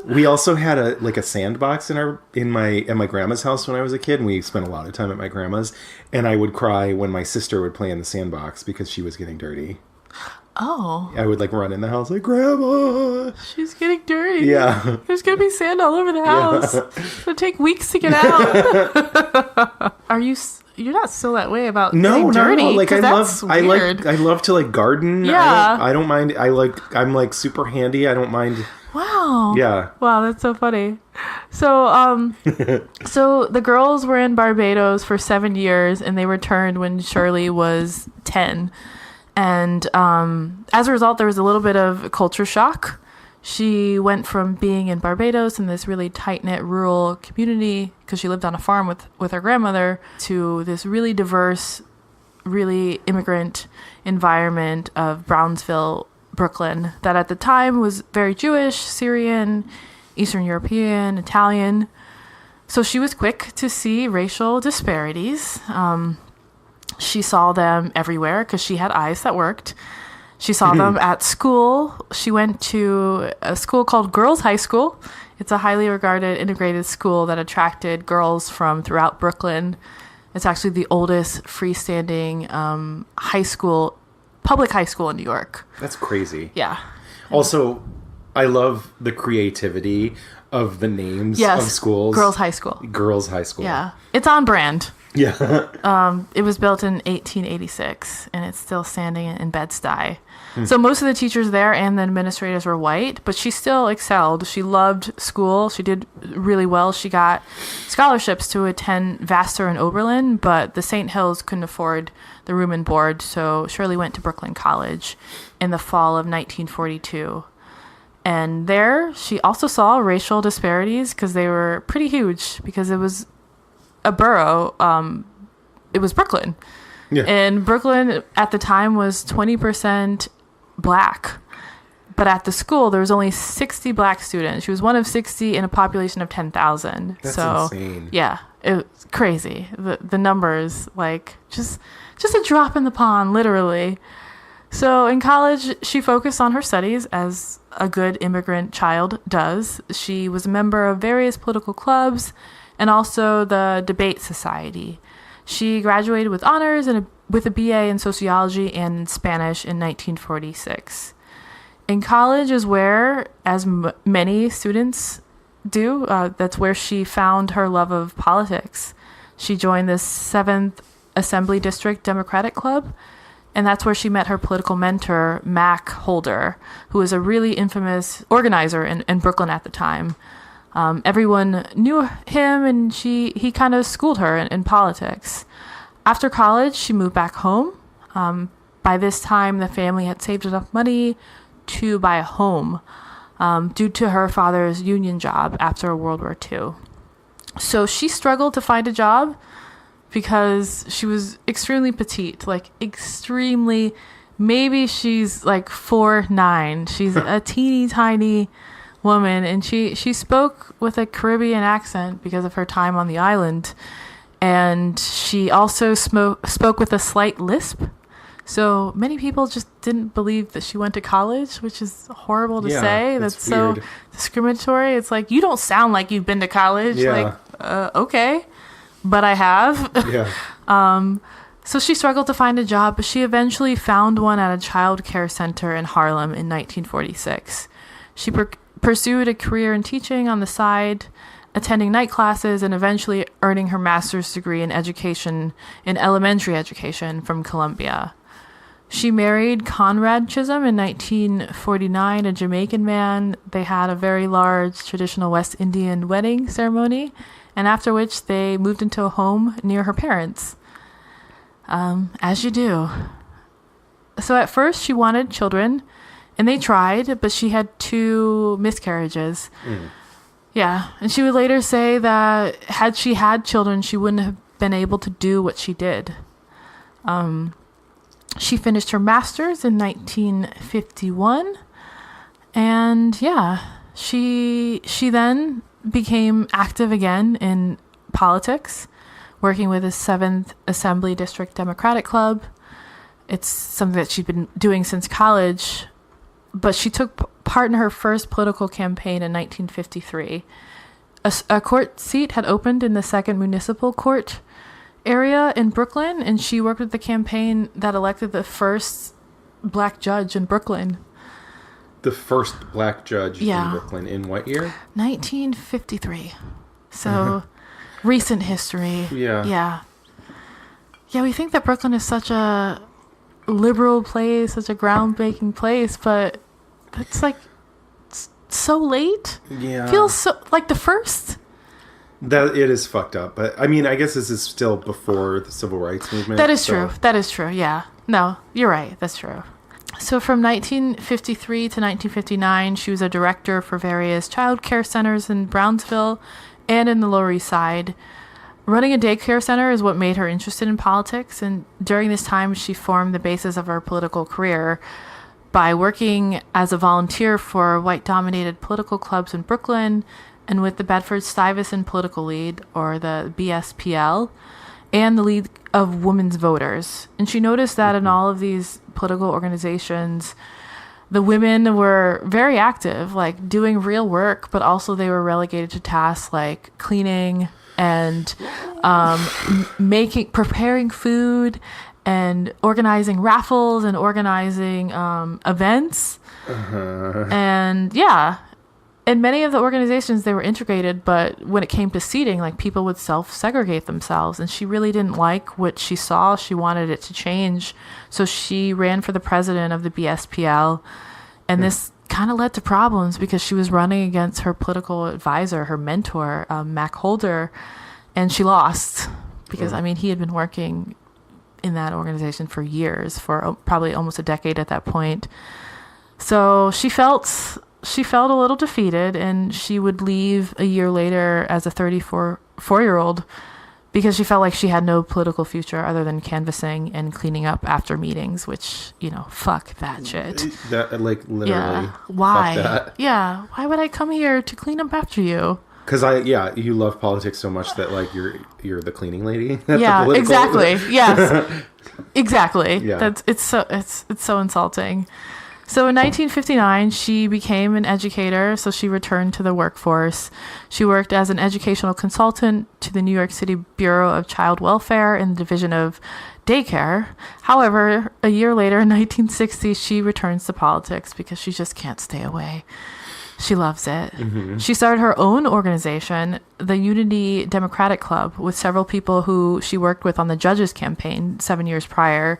We also had a sandbox at my grandma's house when I was a kid, and we spent a lot of time at my grandma's, and I would cry when my sister would play in the sandbox because she was getting dirty. Oh. I would run in the house like, Grandma, she's getting dirty. Yeah. There's going to be sand all over the house. It'll take weeks to get out. You're not still that way about getting dirty? No. I love to garden. Yeah. I don't mind. I'm super handy. I don't mind. Wow. Yeah. Wow, that's so funny. So, so the girls were in Barbados for 7 years, and they returned when Shirley was 10. And as a result, there was a little bit of culture shock. She went from being in Barbados in this really tight-knit rural community, because she lived on a farm with her grandmother, to this really diverse, really immigrant environment of Brownsville, Brooklyn, that at the time was very Jewish, Syrian, Eastern European, Italian. So she was quick to see racial disparities. She saw them everywhere because she had eyes that worked. She saw them at school. She went to a school called Girls High School. It's a highly regarded integrated school that attracted girls from throughout Brooklyn. It's actually the oldest freestanding public high school in New York. That's crazy. Yeah. Also, I love the creativity of the names of schools. Girls High School. Girls High School. Yeah. It's on brand. Yeah. It was built in 1886, and it's still standing in Bed-Stuy. So most of the teachers there and the administrators were white, but she still excelled. She loved school. She did really well. She got scholarships to attend Vassar and Oberlin, but the St. Hills couldn't afford the room and board, so Shirley went to Brooklyn College in the fall of 1942. And there, she also saw racial disparities because they were pretty huge, because it was a borough. It was Brooklyn. Yeah. And Brooklyn at the time was 20% black. But at the school, there was only 60 black students. She was one of 60 in a population of 10,000. That's insane. Yeah, it was crazy. The numbers, just a drop in the pond, literally. So in college, she focused on her studies, as a good immigrant child does. She was a member of various political clubs and also the debate society. She graduated with honors and with a BA in sociology and Spanish in 1946. In college is where, as many students do, that's where she found her love of politics. She joined the 7th Assembly District Democratic Club, and that's where she met her political mentor, Mac Holder, who was a really infamous organizer in Brooklyn at the time. Everyone knew him, and he kind of schooled her in politics. After college, she moved back home. By this time, the family had saved enough money to buy a home due to her father's union job after World War II. So she struggled to find a job because she was extremely petite, extremely, maybe she's 4'9". She's a teeny tiny woman, and she spoke with a Caribbean accent because of her time on the island. And she also spoke with a slight lisp. So many people just didn't believe that she went to college, which is horrible to say. That's so discriminatory. It's you don't sound like you've been to college. Yeah. Okay, but I have. Yeah. So she struggled to find a job, but she eventually found one at a child care center in Harlem in 1946. She pursued a career in teaching on the side, attending night classes, and eventually earning her master's degree in elementary education from Columbia. She married Conrad Chisholm in 1949, a Jamaican man. They had a very large traditional West Indian wedding ceremony, and after which they moved into a home near her parents. As you do. So at first she wanted children, and they tried, but she had 2 miscarriages. Yeah, and she would later say that had she had children, she wouldn't have been able to do what she did. She finished her master's in 1951, and She then became active again in politics, working with the 7th Assembly District Democratic Club. It's something that she'd been doing since college, but she took part in her first political campaign in 1953. A court seat had opened in the 2nd Municipal Court area in Brooklyn, and she worked with the campaign that elected the first black judge in Brooklyn. The first black judge in Brooklyn in what year? 1953. So, recent history. Yeah, we think that Brooklyn is such a liberal place, such a groundbreaking place, but it's like so late. Yeah. Feels so like the first. That it is fucked up. But I mean, I guess this is still before the civil rights movement. That is true. That is true. Yeah. No, you're right. That's true. So from 1953 to 1959, she was a director for various child care centers in Brownsville and in the Lower East Side. Running a daycare center is what made her interested in politics, and during this time, she formed the basis of her political career by working as a volunteer for white-dominated political clubs in Brooklyn and with the Bedford-Stuyvesant Political League, or the BSPL, and the League of Women's Voters. And she noticed that in all of these political organizations, the women were very active, like doing real work, but also they were relegated to tasks like cleaning and preparing food and organizing raffles and organizing events. And in many of the organizations, they were integrated, but when it came to seating, like people would self-segregate themselves, and she really didn't like what she saw. She wanted it to change. So she ran for the president of the BSPL, and this kind of led to problems because she was running against her political advisor, her mentor, Mac Holder, and she lost because, I mean, he had been working in that organization for years, for probably almost a decade at that point. So she felt a little defeated, and she would leave a year later as a 34-year-old because she felt like she had no political future other than canvassing and cleaning up after meetings, which, fuck that shit. That, like, literally. Yeah. Why? Fuck that. Yeah. Why would I come here to clean up after you? Because you love politics so much that, like, you're the cleaning lady. Yeah, exactly. Yes, exactly. Yeah. It's so insulting. So in 1959, she became an educator, so she returned to the workforce. She worked as an educational consultant to the New York City Bureau of Child Welfare in the Division of Daycare. However, a year later, in 1960, she returns to politics because she just can't stay away. She loves it. Mm-hmm. She started her own organization, the Unity Democratic Club, with several people who she worked with on the judges' campaign 7 years prior.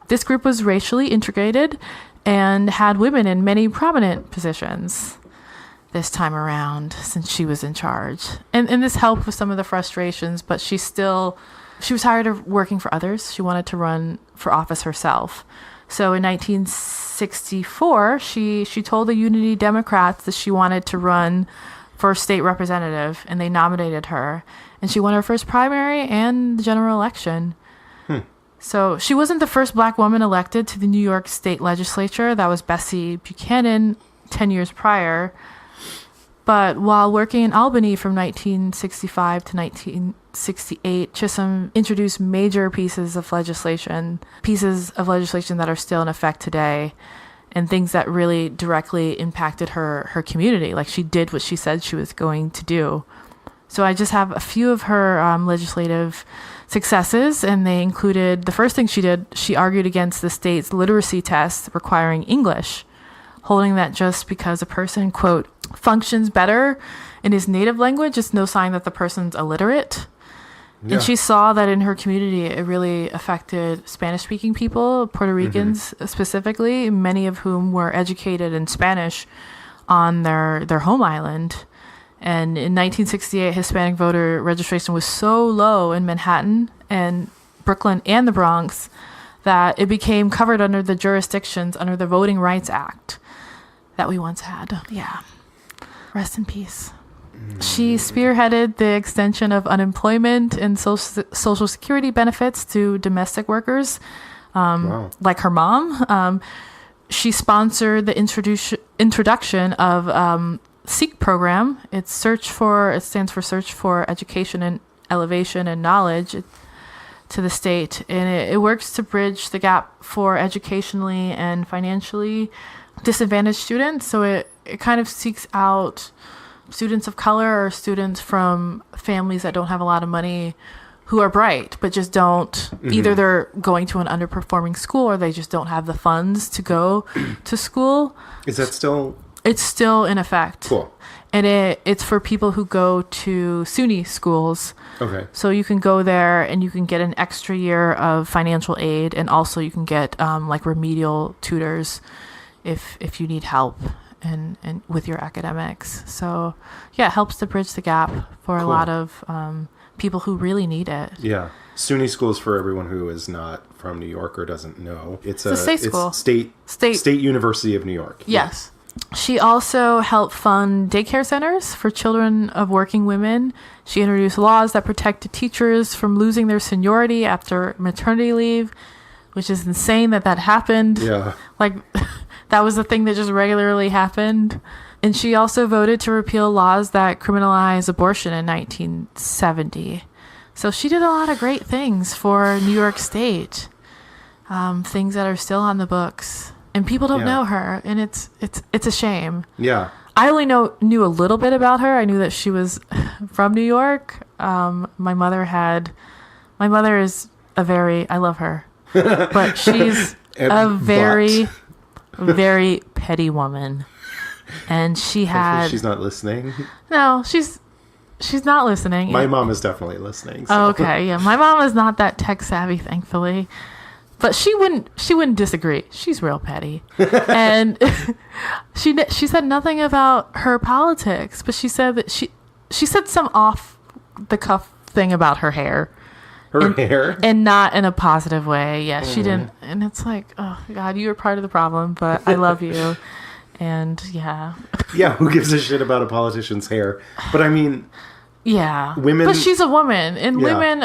This group was racially integrated and had women in many prominent positions this time around since she was in charge. And this helped with some of the frustrations, but she was tired of working for others. She wanted to run for office herself. So in 1964, she told the Unity Democrats that she wanted to run for state representative, and they nominated her. And she won her first primary and the general election. So she wasn't the first black woman elected to the New York State Legislature. That was Bessie Buchanan 10 years prior. But while working in Albany from 1965 to 1968, Chisholm introduced major pieces of legislation that are still in effect today, and things that really directly impacted her community. Like, she did what she said she was going to do. So I just have a few of her legislative successes, and they included, the first thing she did, she argued against the state's literacy test requiring English, holding that just because a person, quote, functions better in his native language, it's no sign that the person's illiterate. Yeah. And she saw that in her community, it really affected Spanish-speaking people, Puerto Ricans specifically, many of whom were educated in Spanish on their home island. And in 1968, Hispanic voter registration was so low in Manhattan and Brooklyn and the Bronx that it became covered under the jurisdictions under the Voting Rights Act that we once had. Yeah. Rest in peace. She spearheaded the extension of unemployment and social security benefits to domestic workers, like her mom. She sponsored the introduction of SEEK program. It stands for Search for Education and Elevation and Knowledge to the state. And it works to bridge the gap for educationally and financially disadvantaged students. So it kind of seeks out students of color or students from families that don't have a lot of money who are bright, but just don't, either they're going to an underperforming school or they just don't have the funds to go to school. Is that still? It's still in effect. Cool. And it's for people who go to SUNY schools. Okay. So you can go there and you can get an extra year of financial aid, and also you can get like remedial tutors if you need help and with your academics. So yeah, it helps to bridge the gap for a lot of people who really need it. Yeah. SUNY schools, for everyone who is not from New York or doesn't know, it's a state school. State University of New York. Yes. Yeah. She also helped fund daycare centers for children of working women. She introduced laws that protected teachers from losing their seniority after maternity leave, which is insane that happened. Yeah. Like, that was the thing that just regularly happened. And she also voted to repeal laws that criminalize abortion in 1970. So she did a lot of great things for New York State, things that are still on the books. And people don't know her, and it's a shame. Yeah. I only knew a little bit about her. I knew that she was from New York. My mother is I love her, but she's a very, very petty woman. And she had... She's not listening. No, she's not listening. My mom is definitely listening. So. Okay, yeah. My mom is not that tech savvy, thankfully. But she wouldn't disagree. She's real petty. And she said nothing about her politics, but she said that she said some off the cuff thing about her hair. Hair? And not in a positive way. Yeah, she didn't. And it's like, oh God, you were part of the problem, but I love you. And yeah. Yeah, who gives a shit about a politician's hair? But I mean... Yeah. Women... But she's a woman, and women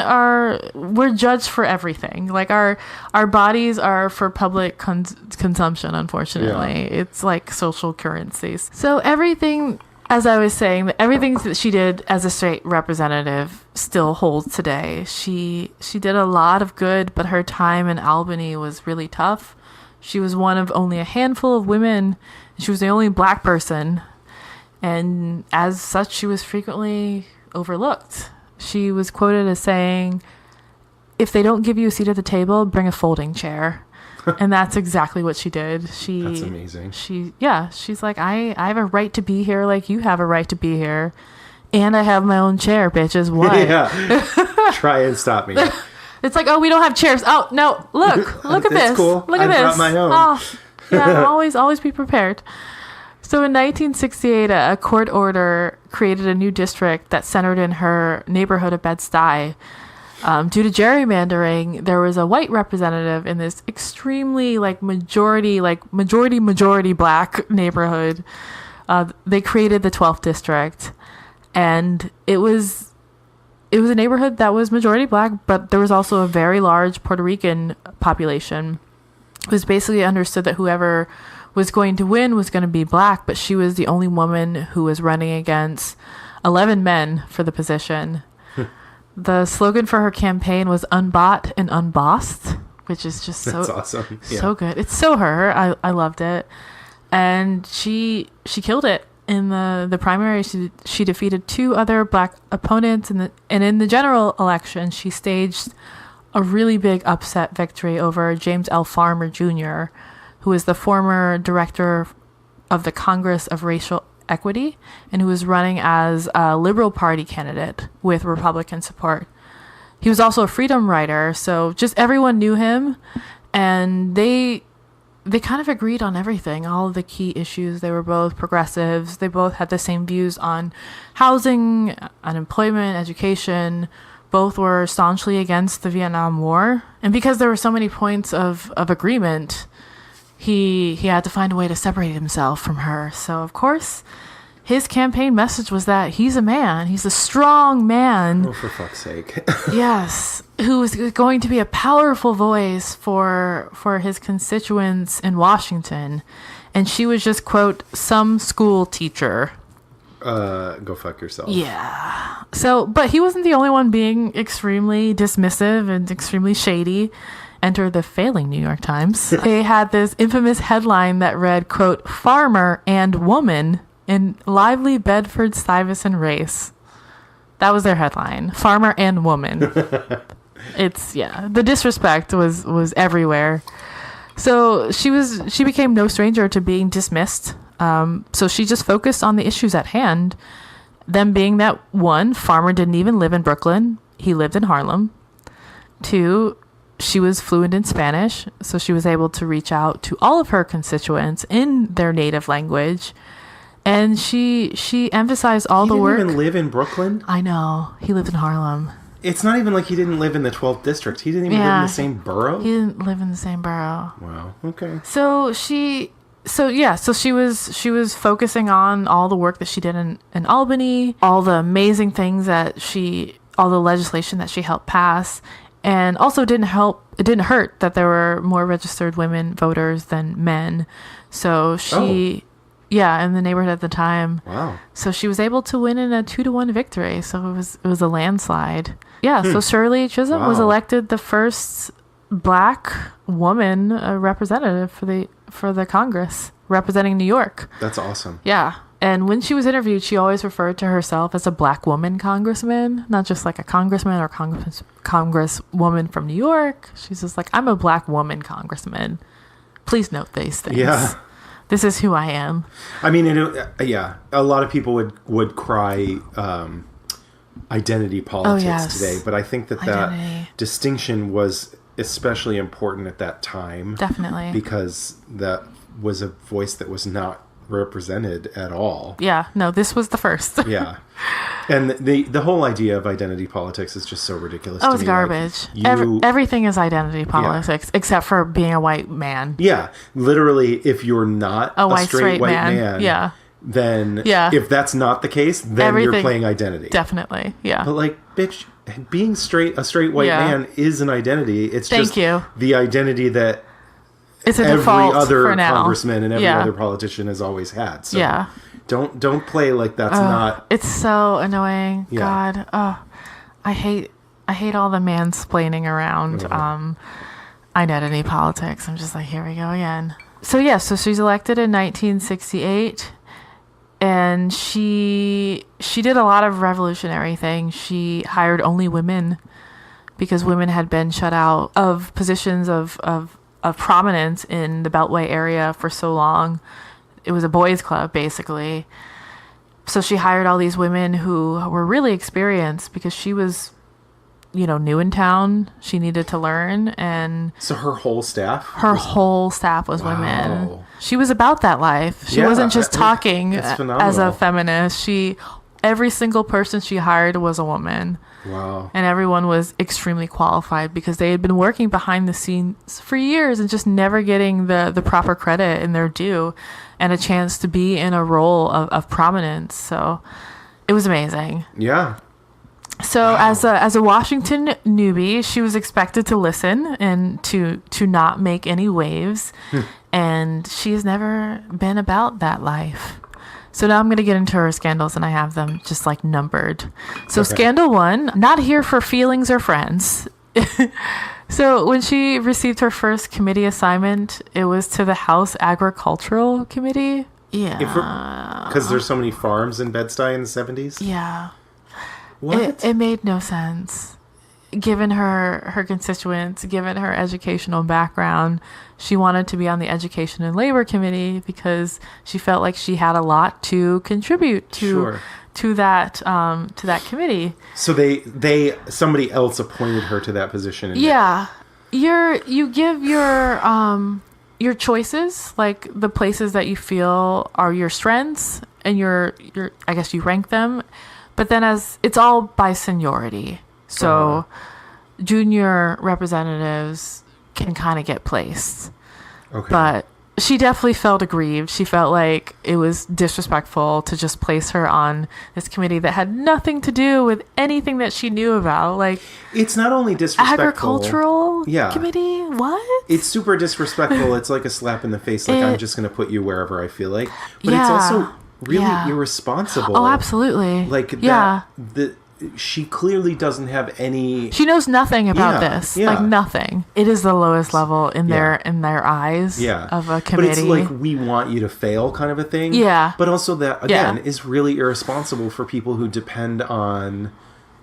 we're judged for everything. Like our bodies are for public consumption, unfortunately. Yeah. It's like social currencies. So everything, as I was saying, everything that she did as a state representative still holds today. She did a lot of good, but her time in Albany was really tough. She was one of only a handful of women. She was the only black person, and as such, she was frequently overlooked. She was quoted as saying, "If they don't give you a seat at the table, bring a folding chair." And that's exactly what she did. That's amazing. She's like, I have a right to be here like you have a right to be here. And I have my own chair, bitches. What? Yeah. Try and stop me. It's like, oh, we don't have chairs. Oh, no, look at this. Cool. Look at this. I brought my own. Oh, yeah, always be prepared. So in 1968, a court order created a new district that centered in her neighborhood of Bed-Stuy. Due to gerrymandering, there was a white representative in this extremely majority black neighborhood. They created the 12th district, and it was a neighborhood that was majority black, but there was also a very large Puerto Rican population. It was basically understood that whoever was going to win was going to be black, but she was the only woman who was running against 11 men for the position. The slogan for her campaign was "Unbought and Unbossed," which is just so awesome. So good. It's so her. I loved it, and she killed it in the primary. She defeated 2 other black opponents, and in the general election, she staged a really big upset victory over James L. Farmer Jr., who is the former director of the Congress of Racial Equity and who was running as a Liberal Party candidate with Republican support. He was also a freedom rider, so just everyone knew him, and they kind of agreed on everything, all of the key issues. They were both progressives. They both had the same views on housing, unemployment, education. Both were staunchly against the Vietnam War. And because there were so many points of agreement, he had to find a way to separate himself from her. So, of course, his campaign message was that he's a man. He's a strong man. Oh, for fuck's sake. Yes. Who is going to be a powerful voice for his constituents in Washington. And she was just, quote, some school teacher. go fuck yourself. Yeah. So, but he wasn't the only one being extremely dismissive and extremely shady. Enter the failing New York Times. They had this infamous headline that read, quote, "Farmer and woman in lively Bedford Stuyvesant race." That was their headline. Farmer and woman. The disrespect was everywhere. So she became no stranger to being dismissed. So she just focused on the issues at hand. Them being that, one, Farmer didn't even live in Brooklyn. He lived in Harlem. Two, she was fluent in Spanish, so she was able to reach out to all of her constituents in their native language. And she emphasized all the work. He didn't even live in Brooklyn? I know. He lived in Harlem. It's not even like he didn't live in the 12th district. He didn't even live in the same borough? He didn't live in the same borough. Wow. Okay. So she was focusing on all the work that she did in Albany, all the amazing things all the legislation that she helped pass. And also it didn't hurt that there were more registered women voters than men. So in the neighborhood at the time. Wow. So she was able to win in a 2-1 victory. So it was a landslide. Yeah. So Shirley Chisholm was elected the first Black woman representative for the Congress representing New York. That's awesome. Yeah. And when she was interviewed, she always referred to herself as a Black woman congressman, not just like a congressman or congresswoman from New York. She's just like, I'm a Black woman congressman. Please note these things. Yeah. This is who I am. I mean, a lot of people would cry identity politics today, but I think that distinction was especially important at that time. Definitely. Because that was a voice that was not represented at all. Yeah, no, this was the first. Yeah. And the whole idea of identity politics is just so ridiculous to me. It's garbage. Like, everything is identity politics, except for being a white man. Yeah. Literally, if you're not a straight white man, then if that's not the case, then you're playing identity. Definitely, yeah. But like, bitch, being a straight white man is an identity. It's just the identity that it's a every default other for now. Congressman and every other politician has always had. So don't play like that's not. It's so annoying. Yeah. God, I hate all the mansplaining around identity politics. I'm just like, here we go again. So so she's elected in 1968, and she did a lot of revolutionary things. She hired only women because women had been shut out of positions of prominence in the Beltway area for so long. It was a boys' club, basically. So she hired all these women who were really experienced because she was, new in town. She needed to learn. And so her whole staff? Her whole staff was women. She was about that life. She wasn't just talking as a feminist. Every single person she hired was a woman. Wow. And everyone was extremely qualified because they had been working behind the scenes for years and just never getting the proper credit and their due and a chance to be in a role of prominence. So it was amazing. Yeah. So as a Washington newbie, she was expected to listen and to not make any waves. And she's never been about that life. So now I'm going to get into her scandals, and I have them just like numbered. So Scandal 1, not here for feelings or friends. So when she received her first committee assignment, it was to the House Agricultural Committee. Yeah. Because there's so many farms in Bed-Stuy in the 70s? Yeah. What? It made no sense. Given her constituents, given her educational background, she wanted to be on the Education and Labor Committee because she felt like she had a lot to contribute to that committee. So somebody else appointed her to that position. You give your choices, like the places that you feel are your strengths, and your I guess you rank them, but then as it's all by seniority. So junior representatives can kind of get placed. Okay. But she definitely felt aggrieved. She felt like it was disrespectful to just place her on this committee that had nothing to do with anything that she knew about. Like, it's not only disrespectful. Agricultural committee? What? It's super disrespectful. It's like a slap in the face. Like, I'm just going to put you wherever I feel like. But it's also really irresponsible. Oh, absolutely. Like she clearly doesn't have any. She knows nothing about this. Yeah. Like nothing. It is the lowest level in their eyes of a committee. But it's like, we want you to fail kind of a thing. Yeah. But also that, again, is really irresponsible for people who depend on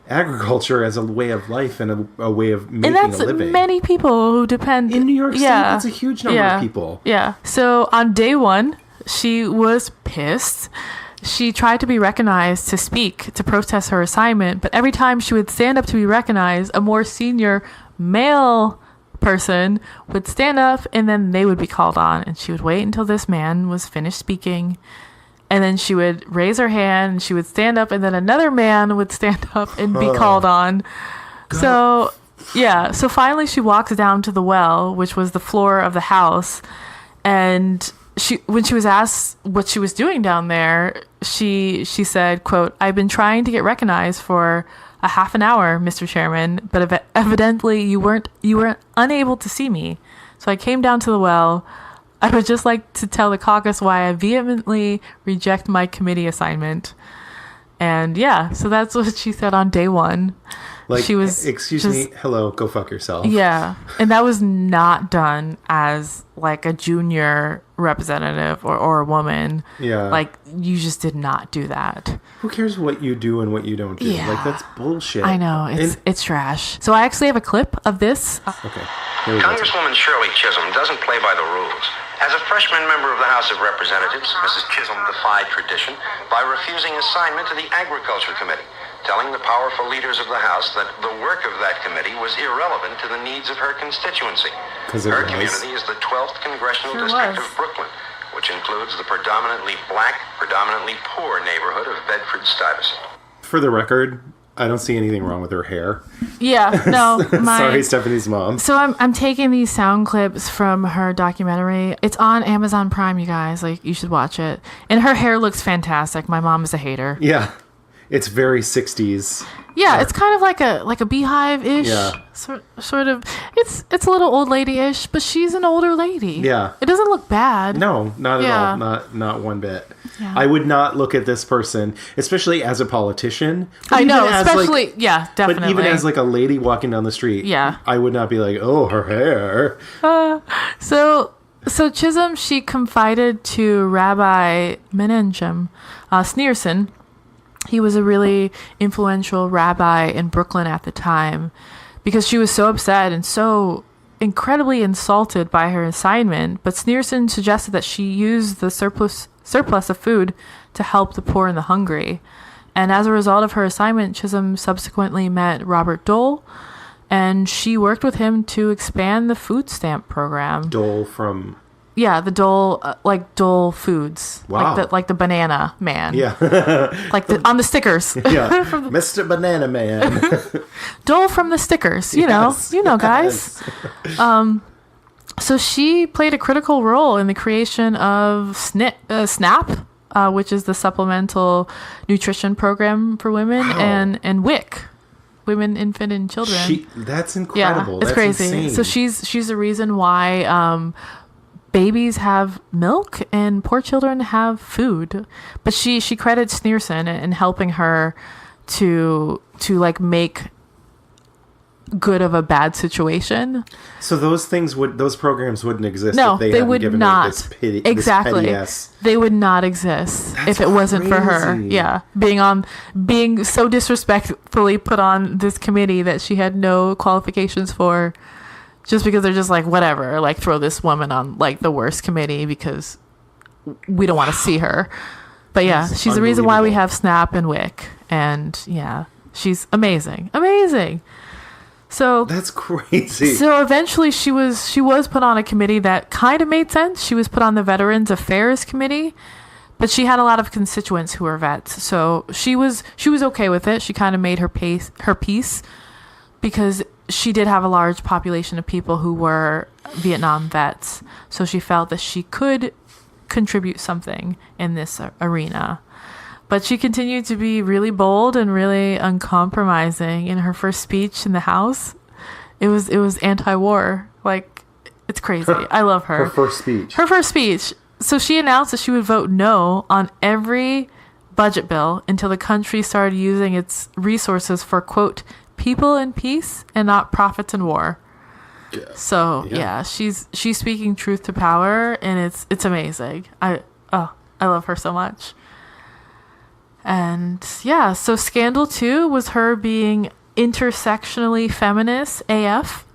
agriculture as a way of life and a way of making a living. And that's many people who depend. In New York State, that's a huge number of people. Yeah. So on day one, she was pissed. She tried to be recognized to speak, to protest her assignment, but every time she would stand up to be recognized, a more senior male person would stand up and then they would be called on, and she would wait until this man was finished speaking, and then she would raise her hand and she would stand up, and then another man would stand up and be called on. God. So finally she walks down to the well, which was the floor of the house, and when she was asked what she was doing down there, she said, quote, "I've been trying to get recognized for a half an hour, Mr. Chairman, but evidently you were unable to see me. So I came down to the well. I would just like to tell the caucus why I vehemently reject my committee assignment." And so that's what she said on day one. Like, she was, excuse me, hello, go fuck yourself. Yeah. And that was not done as like a junior representative or a woman. Yeah. Like, you just did not do that. Who cares what you do and what you don't do? Yeah. Like, that's bullshit. I know. It's trash. So I actually have a clip of this. Okay. Congresswoman Shirley Chisholm doesn't play by the rules. As a freshman member of the House of Representatives, Mrs. Chisholm defied tradition by refusing assignment to the Agriculture Committee, telling the powerful leaders of the House that the work of that committee was irrelevant to the needs of her constituency. Her community is the 12th Congressional District of Brooklyn, which includes the predominantly black, predominantly poor neighborhood of Bedford-Stuyvesant. For the record, I don't see anything wrong with her hair. Yeah, no. Sorry, Stephanie's mom. So I'm taking these sound clips from her documentary. It's on Amazon Prime, you guys. Like, you should watch it. And her hair looks fantastic. My mom is a hater. Yeah. It's very 60s. Yeah, it's kind of like a beehive-ish. Yeah. Sort of. It's a little old lady-ish, but she's an older lady. Yeah. It doesn't look bad. No, not at all. Not one bit. Yeah. I would not look at this person, especially as a politician. I know, especially, definitely. But even as like a lady walking down the street, I would not be like, oh, her hair. So Chisholm, she confided to Rabbi Menachem Sneerson. He was a really influential rabbi in Brooklyn at the time, because she was so upset and so incredibly insulted by her assignment. But Sneerson suggested that she use the surplus of food to help the poor and the hungry. And as a result of her assignment, Chisholm subsequently met Robert Dole, and she worked with him to expand the food stamp program. Dole from... Yeah, the Dole, like Dole Foods. Wow. Like the banana man. Yeah. Like on the stickers. Yeah. Mr. Banana Man. Dole from the stickers. You know, guys. Yes. So she played a critical role in the creation of SNAP, which is the Supplemental Nutrition Program for Women, and WIC. Women, Infant, and Children. That's incredible. Yeah, it's That's crazy. insane. So she's the reason why babies have milk and poor children have food. But she credits Sneerson in helping her to like make good of a bad situation. So those programs wouldn't exist if they hadn't would given not. Her this pity, exactly. This petty-ass. They would not exist if it wasn't for her. Yeah, being so disrespectfully put on this committee that she had no qualifications for, just because they're just like, whatever, like throw this woman on like the worst committee because we don't want to see her. But yeah, she's the reason why we have SNAP and WIC, and yeah, she's amazing. So that's crazy. So eventually she was put on a committee that kind of made sense. She was put on the Veterans Affairs Committee, but she had a lot of constituents who were vets. So she was okay with it. She kind of made her peace because she did have a large population of people who were Vietnam vets. So she felt that she could contribute something in this arena. But she continued to be really bold and really uncompromising. In her first speech in the House, it was anti-war. Like, it's crazy. I love her. Her first speech. So she announced that she would vote no on every budget bill until the country started using its resources for, quote, people in peace and not profits in war. Yeah. So yeah, she's speaking truth to power, and it's amazing. I love her so much. And yeah, so Scandal 2 was her being intersectionally feminist AF.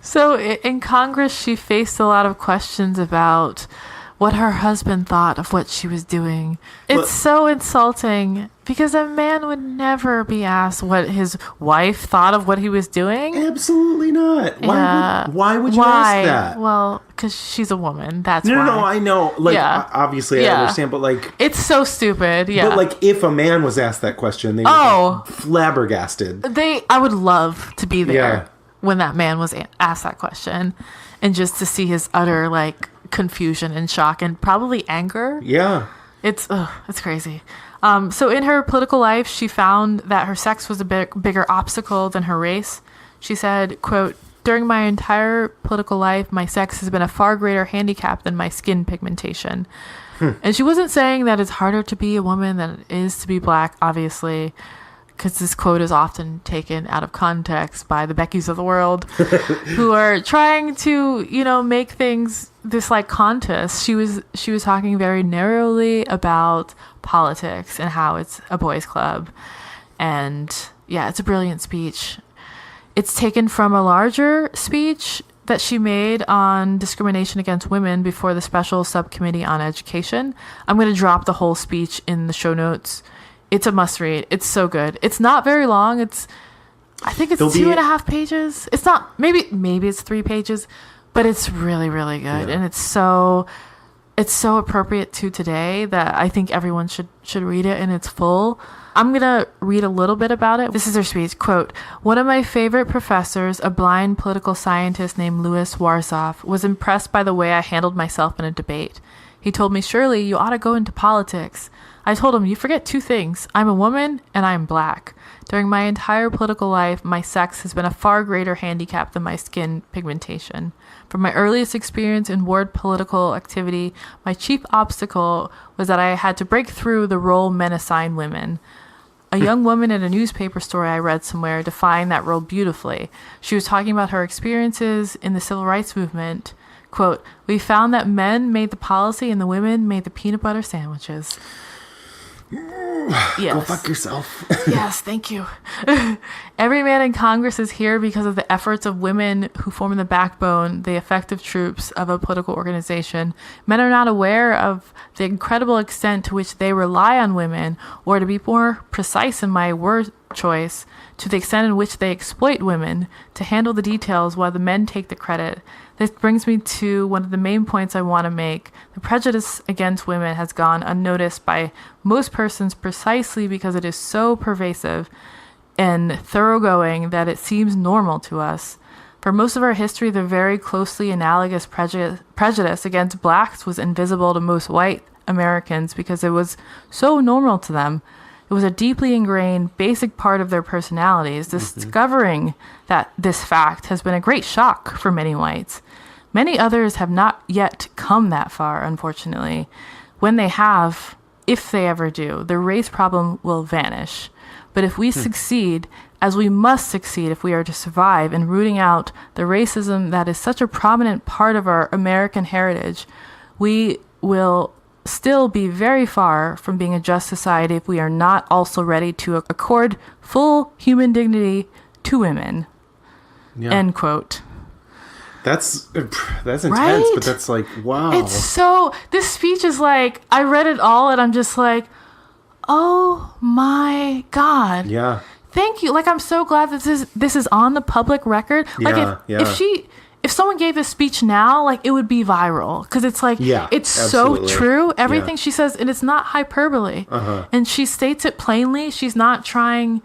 So in Congress, she faced a lot of questions about what her husband thought of what she was doing. It's so insulting because a man would never be asked what his wife thought of what he was doing. Absolutely not. Why would you ask that? Well, because she's a woman. That's why. No, I know. Like, obviously, I understand, but like, it's so stupid. Yeah. But like, if a man was asked that question, they would be flabbergasted. I would love to be there when that man was asked that question, and just to see his utter like confusion and shock and probably anger. Yeah. It's crazy. So in her political life, she found that her sex was a bigger obstacle than her race. She said, quote, during my entire political life, my sex has been a far greater handicap than my skin pigmentation. And she wasn't saying that it's harder to be a woman than it is to be black, obviously, because this quote is often taken out of context by the Beckys of the world who are trying to, make things this like contest. She was talking very narrowly about politics and how it's a boys' club. And yeah, it's a brilliant speech. It's taken from a larger speech that she made on discrimination against women before the Special Subcommittee on Education. I'm going to drop the whole speech in the show notes. It's a must read. It's so good. It's not very long. I think it's 2.5 pages. It's not, maybe it's 3 pages, but it's really, really good. Yeah. And it's so appropriate to today that I think everyone should read it in its full. I'm going to read a little bit about it. This is her speech. Quote, one of my favorite professors, a blind political scientist named Louis Warzoff, was impressed by the way I handled myself in a debate. He told me, Shirley, you ought to go into politics. I told him, you forget 2 things. I'm a woman and I'm black. During my entire political life, my sex has been a far greater handicap than my skin pigmentation. From my earliest experience in ward political activity, my chief obstacle was that I had to break through the role men assign women. A young woman in a newspaper story I read somewhere defined that role beautifully. She was talking about her experiences in the civil rights movement. Quote, we found that men made the policy and the women made the peanut butter sandwiches. Yes. Go fuck yourself. Yes, thank you. Every man in Congress is here because of the efforts of women who form the backbone, the effective troops of a political organization. Men are not aware of the incredible extent to which they rely on women, or to be more precise in my word choice, to the extent in which they exploit women to handle the details while the men take the credit. This brings me to one of the main points I want to make. The prejudice against women has gone unnoticed by most persons precisely because it is so pervasive and thoroughgoing that it seems normal to us. For most of our history, the very closely analogous prejudice against blacks was invisible to most white Americans because it was so normal to them. It was a deeply ingrained, basic part of their personalities. Discovering that this fact has been a great shock for many whites. Many others have not yet come that far, unfortunately. When they have, if they ever do, the race problem will vanish. But if we succeed, as we must succeed if we are to survive in rooting out the racism that is such a prominent part of our American heritage, we will still be very far from being a just society if we are not also ready to accord full human dignity to women. Yeah. End quote. That's intense, right? But that's like, wow. It's so, this speech is like, I read it all and I'm just like, oh my God. Yeah. Thank you. Like, I'm so glad that this is on the public record. Like, if someone gave this speech now, like, it would be viral. Because it's like, it's absolutely so true. Everything she says, and it's not hyperbole. And she states it plainly. She's not trying,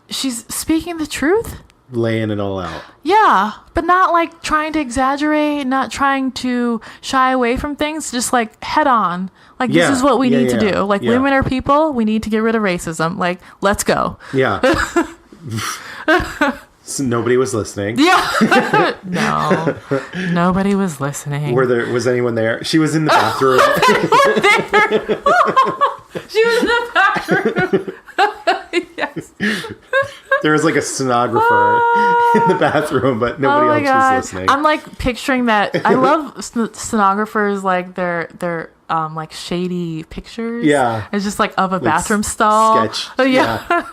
she's speaking the truth. Laying it all out. Yeah, but not like trying to exaggerate, not trying to shy away from things, just like head on. Like, this is what we need to do. Like, women are people. We need to get rid of racism. Like, let's go. Yeah. So nobody was listening. Yeah. No. Nobody was listening. Was anyone there? She was in the bathroom. She was in the bathroom. Yes. There was like a stenographer in the bathroom, but nobody else was listening. I'm like picturing that. I love stenographers, like their like shady pictures. Yeah. It's just like of a bathroom stall. Sketch. Oh, yeah.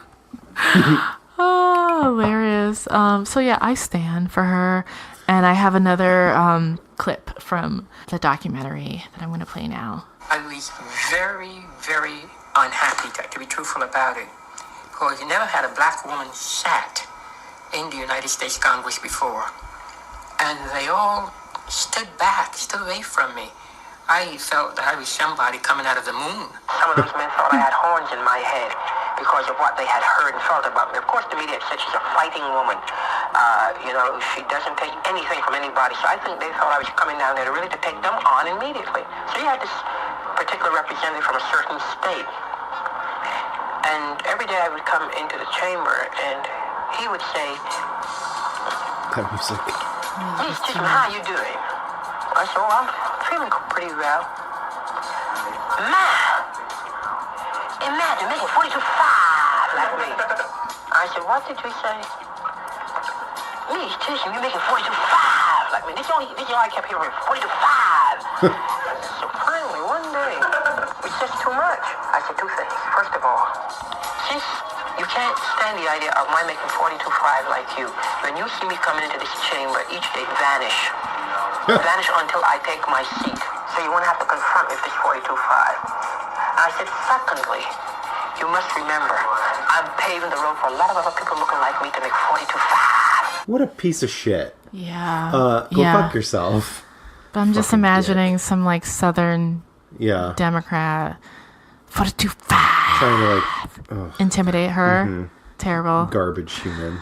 Oh, hilarious. So yeah, I stand for her. And I have another clip from the documentary that I'm going to play now. I was very, very unhappy, to be truthful about it, because you never had a black woman sat in the United States Congress before. And they all stood away from me. I felt that I was somebody coming out of the moon. Some of those men thought I had horns in my head because of what they had heard and felt about me. Of course, the media said she's a fighting woman. She doesn't take anything from anybody. So I think they thought I was coming down there to take them on immediately. So you had this particular representative from a certain state. And every day I would come into the chamber and he would say, That music. "Hey, Chisholm, how you doing?" I said, "Oh, I'm feeling pretty well." Imagine making 42.5 like me. I said, "What did you say?" "Me, Chisholm, you're making 42.5 like me." This is all I kept hearing, 42.5. So finally, one day, it's just too much. I said two things. First of all, since you can't stand the idea of my making 42.5 like you, when you see me coming into this chamber, each day vanish. Vanish until I take my seat. So you won't have to confront me if it's 42.5. I said, secondly, you must remember, I'm paving the road for a lot of other people looking like me to make 42.5. What a piece of shit. Yeah. Go fuck yourself. But I'm just imagining some like Southern Democrat 42.5 trying to intimidate her. Mm-hmm. Terrible. Garbage human.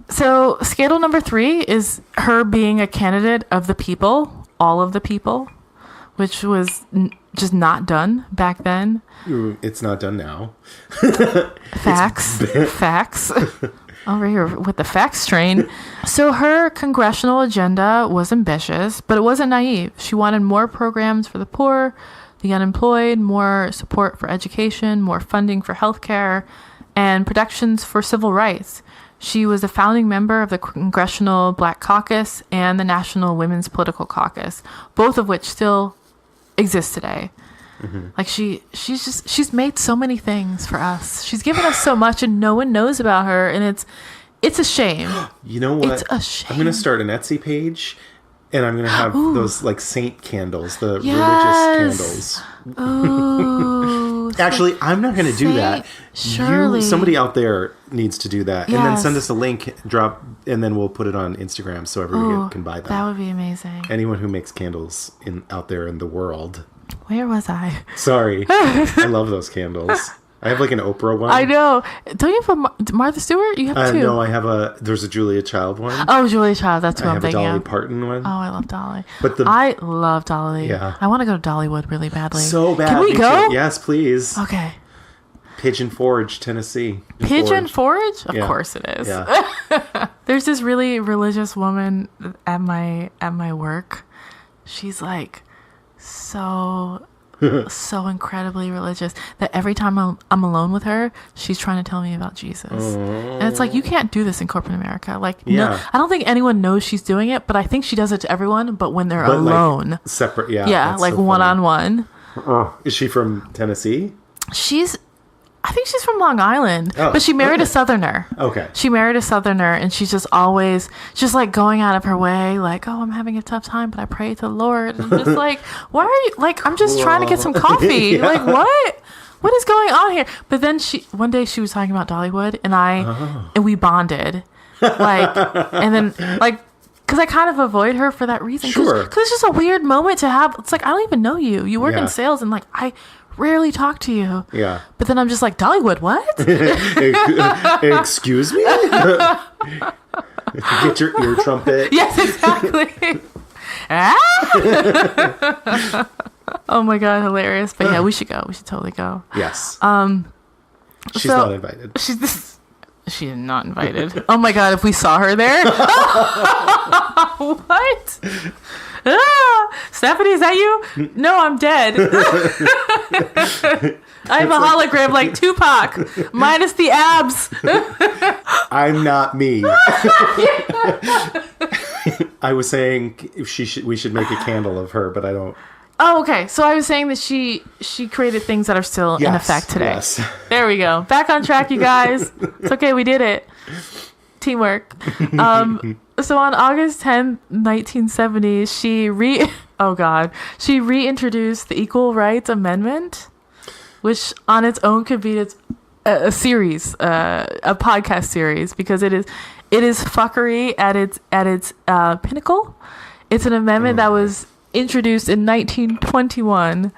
So scandal number 3 is her being a candidate of the people, all of the people, which was just not done back then. It's not done now. Facts. Facts. Over here with the facts train. So her congressional agenda was ambitious, but it wasn't naive. She wanted more programs for the poor, the unemployed, more support for education, more funding for healthcare, and protections for civil rights. She was a founding member of the Congressional Black Caucus and the National Women's Political Caucus, both of which still exist today. Mm-hmm. Like she's made so many things for us. She's given us so much, and no one knows about her, and it's a shame. You know what? It's a shame. I'm gonna start an Etsy page, and I'm gonna have those like saint candles, the religious candles. Ooh. Actually, I'm not gonna do that. Surely. Somebody out there needs to do that, Yes. and then send us a link, and then we'll put it on Instagram so everyone can buy them. That would be amazing. Anyone who makes candles out there in the world. Where was I? Sorry. I love those candles. I have like an Oprah one. I know. Don't you have a Martha Stewart? You have two. No, I have there's a Julia Child one. Oh, Julia Child. That's what I'm thinking of. I have a Dolly Parton one. Oh, I love Dolly. But I love Dolly. Yeah. I want to go to Dollywood really badly. So bad. Can we go? Yes, please. Okay. Pigeon Forge, Tennessee. Pigeon Forge? Of course it is. Yeah. There's this really religious woman at my work. She's like so incredibly religious that every time I'm alone with her, she's trying to tell me about Jesus. And it's like, you can't do this in corporate America. Like, no, I don't think anyone knows she's doing it, but I think she does it to everyone, but when they're alone. Like, separate, Yeah, like so one-on-one. Is she from Tennessee? I think she's from Long Island, but she married a Southerner. Okay. She married a Southerner, and she's just always just like going out of her way, like, oh, I'm having a tough time, but I pray to the Lord. And just like, why are you, like, I'm just trying to get some coffee. Yeah. Like, what is going on here? But then one day she was talking about Dollywood, and we bonded. Like, and then, like, because I kind of avoid her for that reason. Sure. Because it's just a weird moment to have. It's like, I don't even know you. You work in sales, and like, I rarely talk to you. Yeah. But then I'm just like, Dollywood, what? Excuse me? Get your ear trumpet. Yes, exactly. Oh my God, hilarious. But yeah, we should go. We should totally go. Yes. She's not invited. She is not invited. Oh my God, if we saw her there. What? Stephanie, is that you? No, I'm dead. I'm a hologram like Tupac, minus the abs. I'm not me. I was saying we should make a candle of her, but I don't. Oh, okay. So I was saying that she created things that are still in effect today. Yes. There we go. Back on track, you guys. It's okay. We did it. Teamwork. So on August 10th, 1970, she reintroduced the Equal Rights Amendment, which on its own could be a series, a podcast series, because it is fuckery at its pinnacle. It's an amendment that was introduced in 1921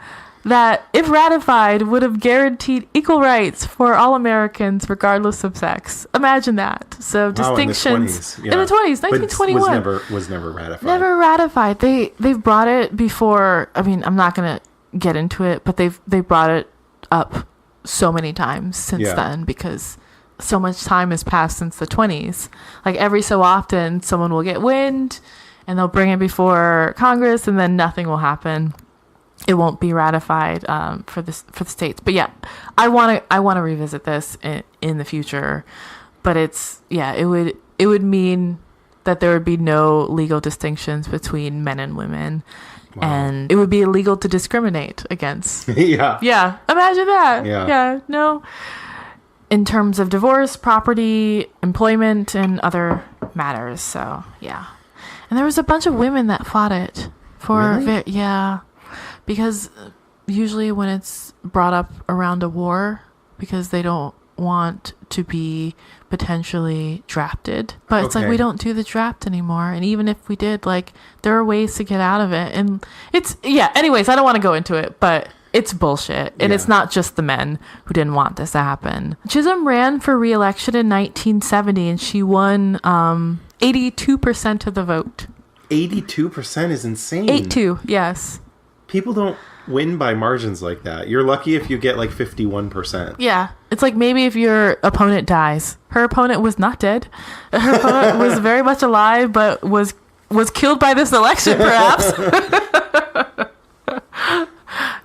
that, if ratified, would have guaranteed equal rights for all Americans regardless of sex. Imagine that. So distinctions in the 20s, 1921. But was never ratified. Never ratified. They've brought it before. I mean, I'm not going to get into it, but they've brought it up so many times since then, because so much time has passed since the 20s. Like every so often someone will get wind and they'll bring it before Congress, and then nothing will happen. It won't be ratified for the states. But yeah, I want to revisit this in the future. But it would mean that there would be no legal distinctions between men and women. Wow. And it would be illegal to discriminate against. Yeah. Imagine that. Yeah. No. In terms of divorce, property, employment, and other matters. So yeah. And there was a bunch of women that fought it for because usually when it's brought up around a war, because they don't want to be potentially drafted, but it's like we don't do the draft anymore, and even if we did, like, there are ways to get out of it, and it's anyways, I don't want to go into it, but it's bullshit, and it's not just the men who didn't want this to happen. Chisholm ran for re-election in 1970, and she won 82% of the vote. 82% is insane. 82, yes. People don't win by margins like that. You're lucky if you get like 51%. Yeah. It's like maybe if your opponent dies. Her opponent was not dead. Her opponent was very much alive, but was killed by this election, perhaps.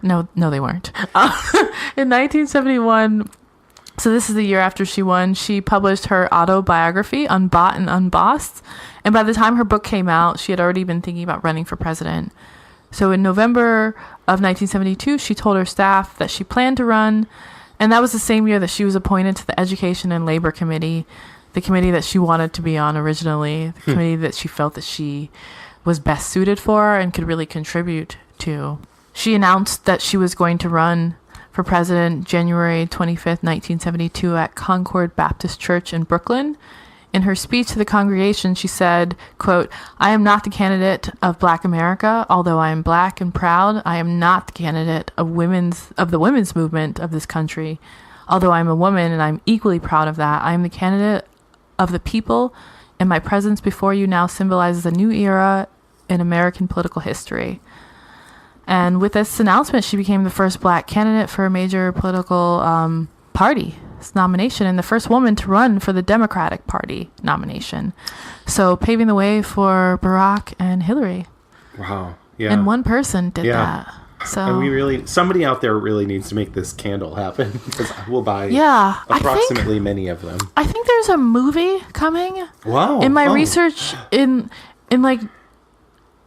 No, they weren't. In 1971, so this is the year after she won, she published her autobiography, Unbought and Unbossed. And by the time her book came out, she had already been thinking about running for president. So in November of 1972, she told her staff that she planned to run. And that was the same year that she was appointed to the Education and Labor Committee, the committee that she wanted to be on originally, the committee that she felt that she was best suited for and could really contribute to. She announced that she was going to run for president January 25th, 1972 at Concord Baptist Church in Brooklyn. In her speech to the congregation, she said, quote, "I am not the candidate of Black America, although I am Black and proud. I am not the candidate of the women's movement of this country, although I am a woman and I'm equally proud of that. I am the candidate of the people, and my presence before you now symbolizes a new era in American political history." And with this announcement, she became the first Black candidate for a major political party nomination and the first woman to run for the Democratic Party nomination. So paving the way for Barack and Hillary. Wow. Yeah. And one person did that. So and somebody out there really needs to make this candle happen, because we'll buy approximately many of them. I think there's a movie coming. Wow. In my research in like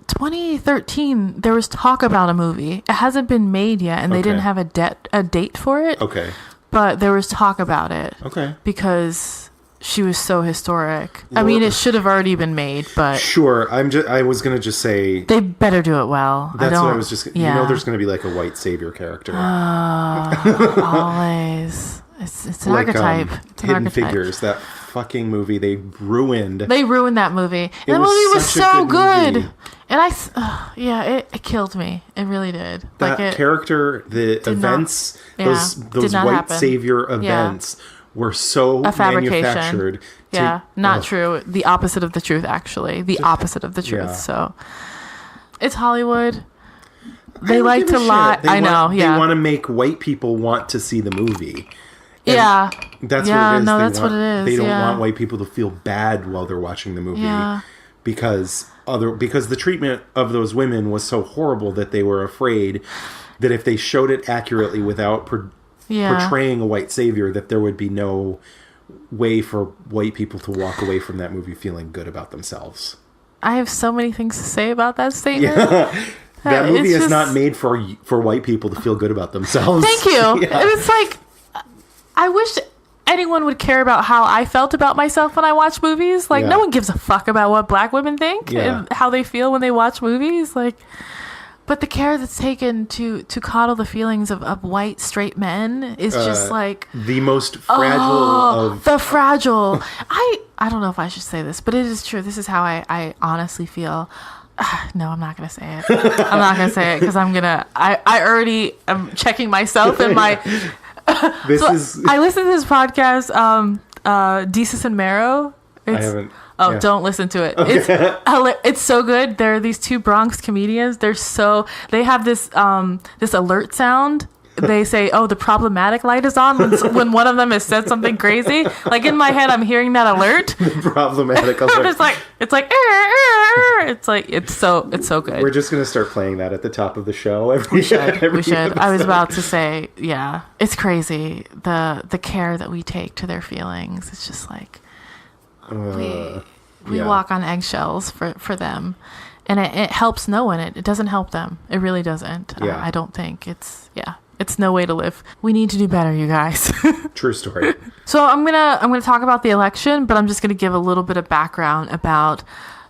2013, there was talk about a movie. It hasn't been made yet, and they didn't have a date for it. Okay. But there was talk about it. Okay. Because she was so historic. I mean, it should have already been made, but sure. I was gonna just say they better do it well. That's what I was just. Yeah. You know, there's gonna be like a white savior character. Always. It's an archetype. It's an Hidden archetype. Figures. That fucking movie they ruined. They ruined that movie. And that movie was so good. And it killed me. It really did. That character, the events, those white happen. Savior events were so manufactured. Not true. The opposite of the truth, actually. The opposite of the truth. Yeah. So it's Hollywood. They like to lie. I know. They want to make white people want to see the movie. Yeah. That's yeah, what it is. No, that's what it is. They don't want white people to feel bad while they're watching the movie because the treatment of those women was so horrible that they were afraid that if they showed it accurately without portraying a white savior, that there would be no way for white people to walk away from that movie feeling good about themselves. I have so many things to say about that statement. Yeah. That movie is not made for white people to feel good about themselves. Thank you. Yeah. It's like, I wish anyone would care about how I felt about myself when I watch movies. Like, no one gives a fuck about what black women think and how they feel when they watch movies. Like, but the care that's taken to coddle the feelings of white straight men is just like the most fragile the fragile. I don't know if I should say this, but it is true. This is how I honestly feel. No, I'm not going to say it. I'm not going to say it because I already am checking myself in my... I listen to this podcast, Desus and Mero. I haven't... Don't listen to it. Okay. It's so good. There are these two Bronx comedians. They have this alert sound. They say, "Oh, the problematic light is on" when one of them has said something crazy. Like in my head, I'm hearing that alert. Problematic alert. It's so good. We're just gonna start playing that at the top of the show. We should. I was about to say, yeah, it's crazy the care that we take to their feelings. It's just like we walk on eggshells for them, and it helps no one. It doesn't help them. It really doesn't. I don't think it's no way to live. We need to do better, you guys. True story. So I'm gonna talk about the election, but I'm just gonna give a little bit of background about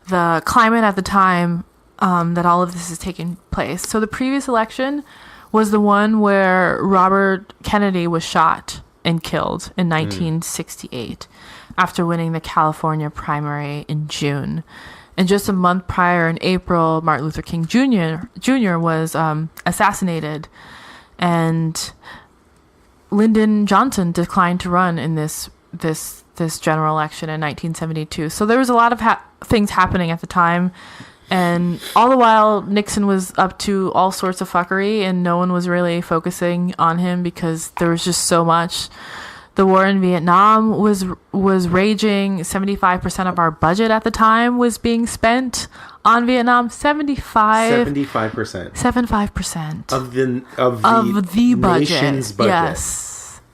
the climate at the time that all of this is taking place. So the previous election was the one where Robert Kennedy was shot and killed in 1968 after winning the California primary in June. And just a month prior, in April, Martin Luther King Jr. was assassinated. And Lyndon Johnson declined to run in this general election in 1972. So there was a lot of things happening at the time, and all the while Nixon was up to all sorts of fuckery, and no one was really focusing on him because there was just so much. The war in Vietnam was raging. 75% of our budget at the time was being spent on Vietnam. 75% of the nation's budget.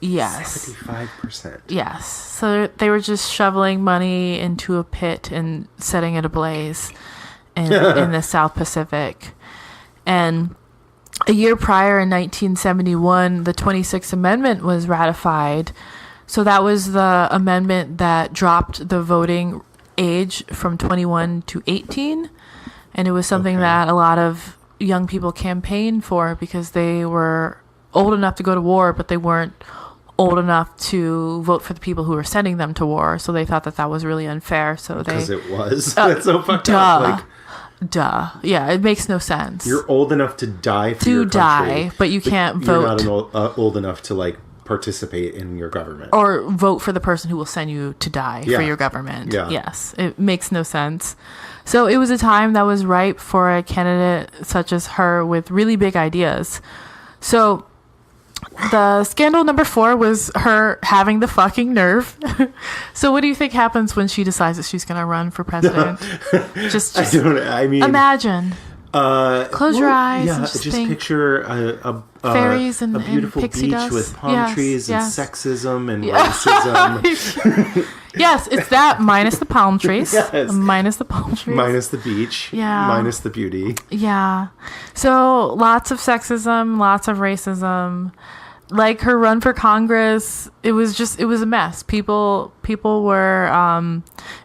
Yes. 75%. Yes. So they were just shoveling money into a pit and setting it ablaze in the South Pacific. And a year prior, in 1971, the 26th Amendment was ratified. So that was the amendment that dropped the voting age from 21 to 18. And it was something that a lot of young people campaigned for because they were old enough to go to war, but they weren't old enough to vote for the people who were sending them to war. So they thought that was really unfair. So because it was. That's so fucked up. Yeah, it makes no sense. You're old enough to die for your country, but you can't vote. You're not old enough to participate in your government or vote for the person who will send you to die for your government. Yeah. Yes, it makes no sense. So it was a time that was ripe for a candidate such as her with really big ideas. So the scandal number 4 was her having the fucking nerve. So what do you think happens when she decides that she's going to run for president? just imagine. Close your eyes. Yeah, and just picture a fairies and beautiful pixie beach dust. with palm trees and sexism and racism. Yes, it's that minus the palm trees. Yes. Minus the palm trees. Minus the beach. Yeah. Minus the beauty. Yeah. So lots of sexism, lots of racism. Like her run for Congress, it was a mess. People were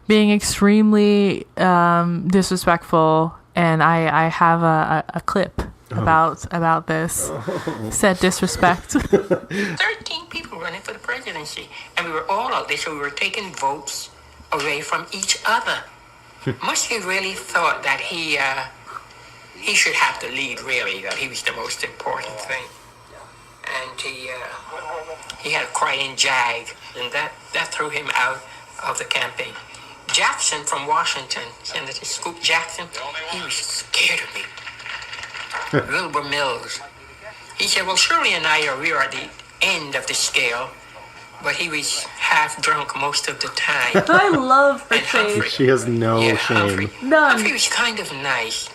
being extremely disrespectful, and I have a clip about this said disrespect. 13 people running for the presidency, and we were all out there, so we were taking votes away from each other. Must he really thought that he should have to lead, really, that he was the most important thing? And he had a crying jag, and that threw him out of the campaign. Jackson from Washington, Senator Scoop Jackson, he was scared of me. Wilbur Mills, he said, well, Shirley and we are at the end of the scale. but he was half drunk most of the time. I love her And shade. Humphrey- She has no yeah, shame. Humphrey. None. Humphrey was kind of nice.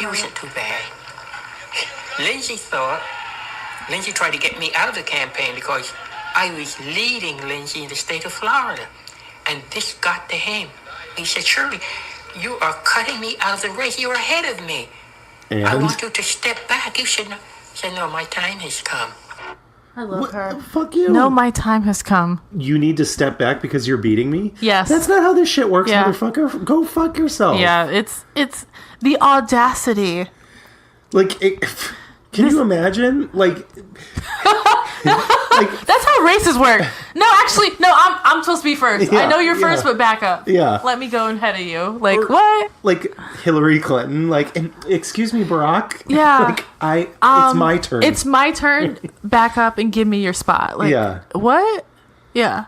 He wasn't too bad. Lindsay tried to get me out of the campaign because I was leading Lindsay in the state of Florida. And this got to him. He said, Shirley, you are cutting me out of the race. You're ahead of me. I And want you to step back. You should know. He said, no, my time has come. I love her. fuck you. No, my time has come. You need to step back because you're beating me? Yes. That's not how this shit works, Yeah. motherfucker. Go fuck yourself. Yeah, it's the audacity. Like, can you imagine? Like, That's how races work. No, actually, no. I'm supposed to be first. Yeah, I know you're first, yeah. but back up. Yeah. Let me go ahead of you. Like what? like Hillary Clinton. Like, excuse me, Barack. Yeah. Like, it's my turn. It's my turn. Back up and give me your spot. Like, Yeah. What? Yeah.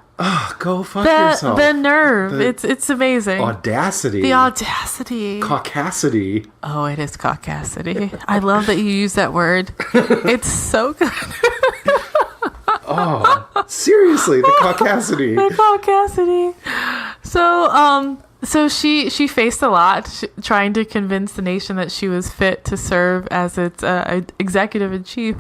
Go fuck yourself. The nerve. It's amazing. Audacity. The audacity. Caucasity. Oh, it is caucasity. I love that you use that word. It's so good. Seriously, the caucasity. The caucasity. So she faced a lot trying to convince the nation that she was fit to serve as its executive in chief.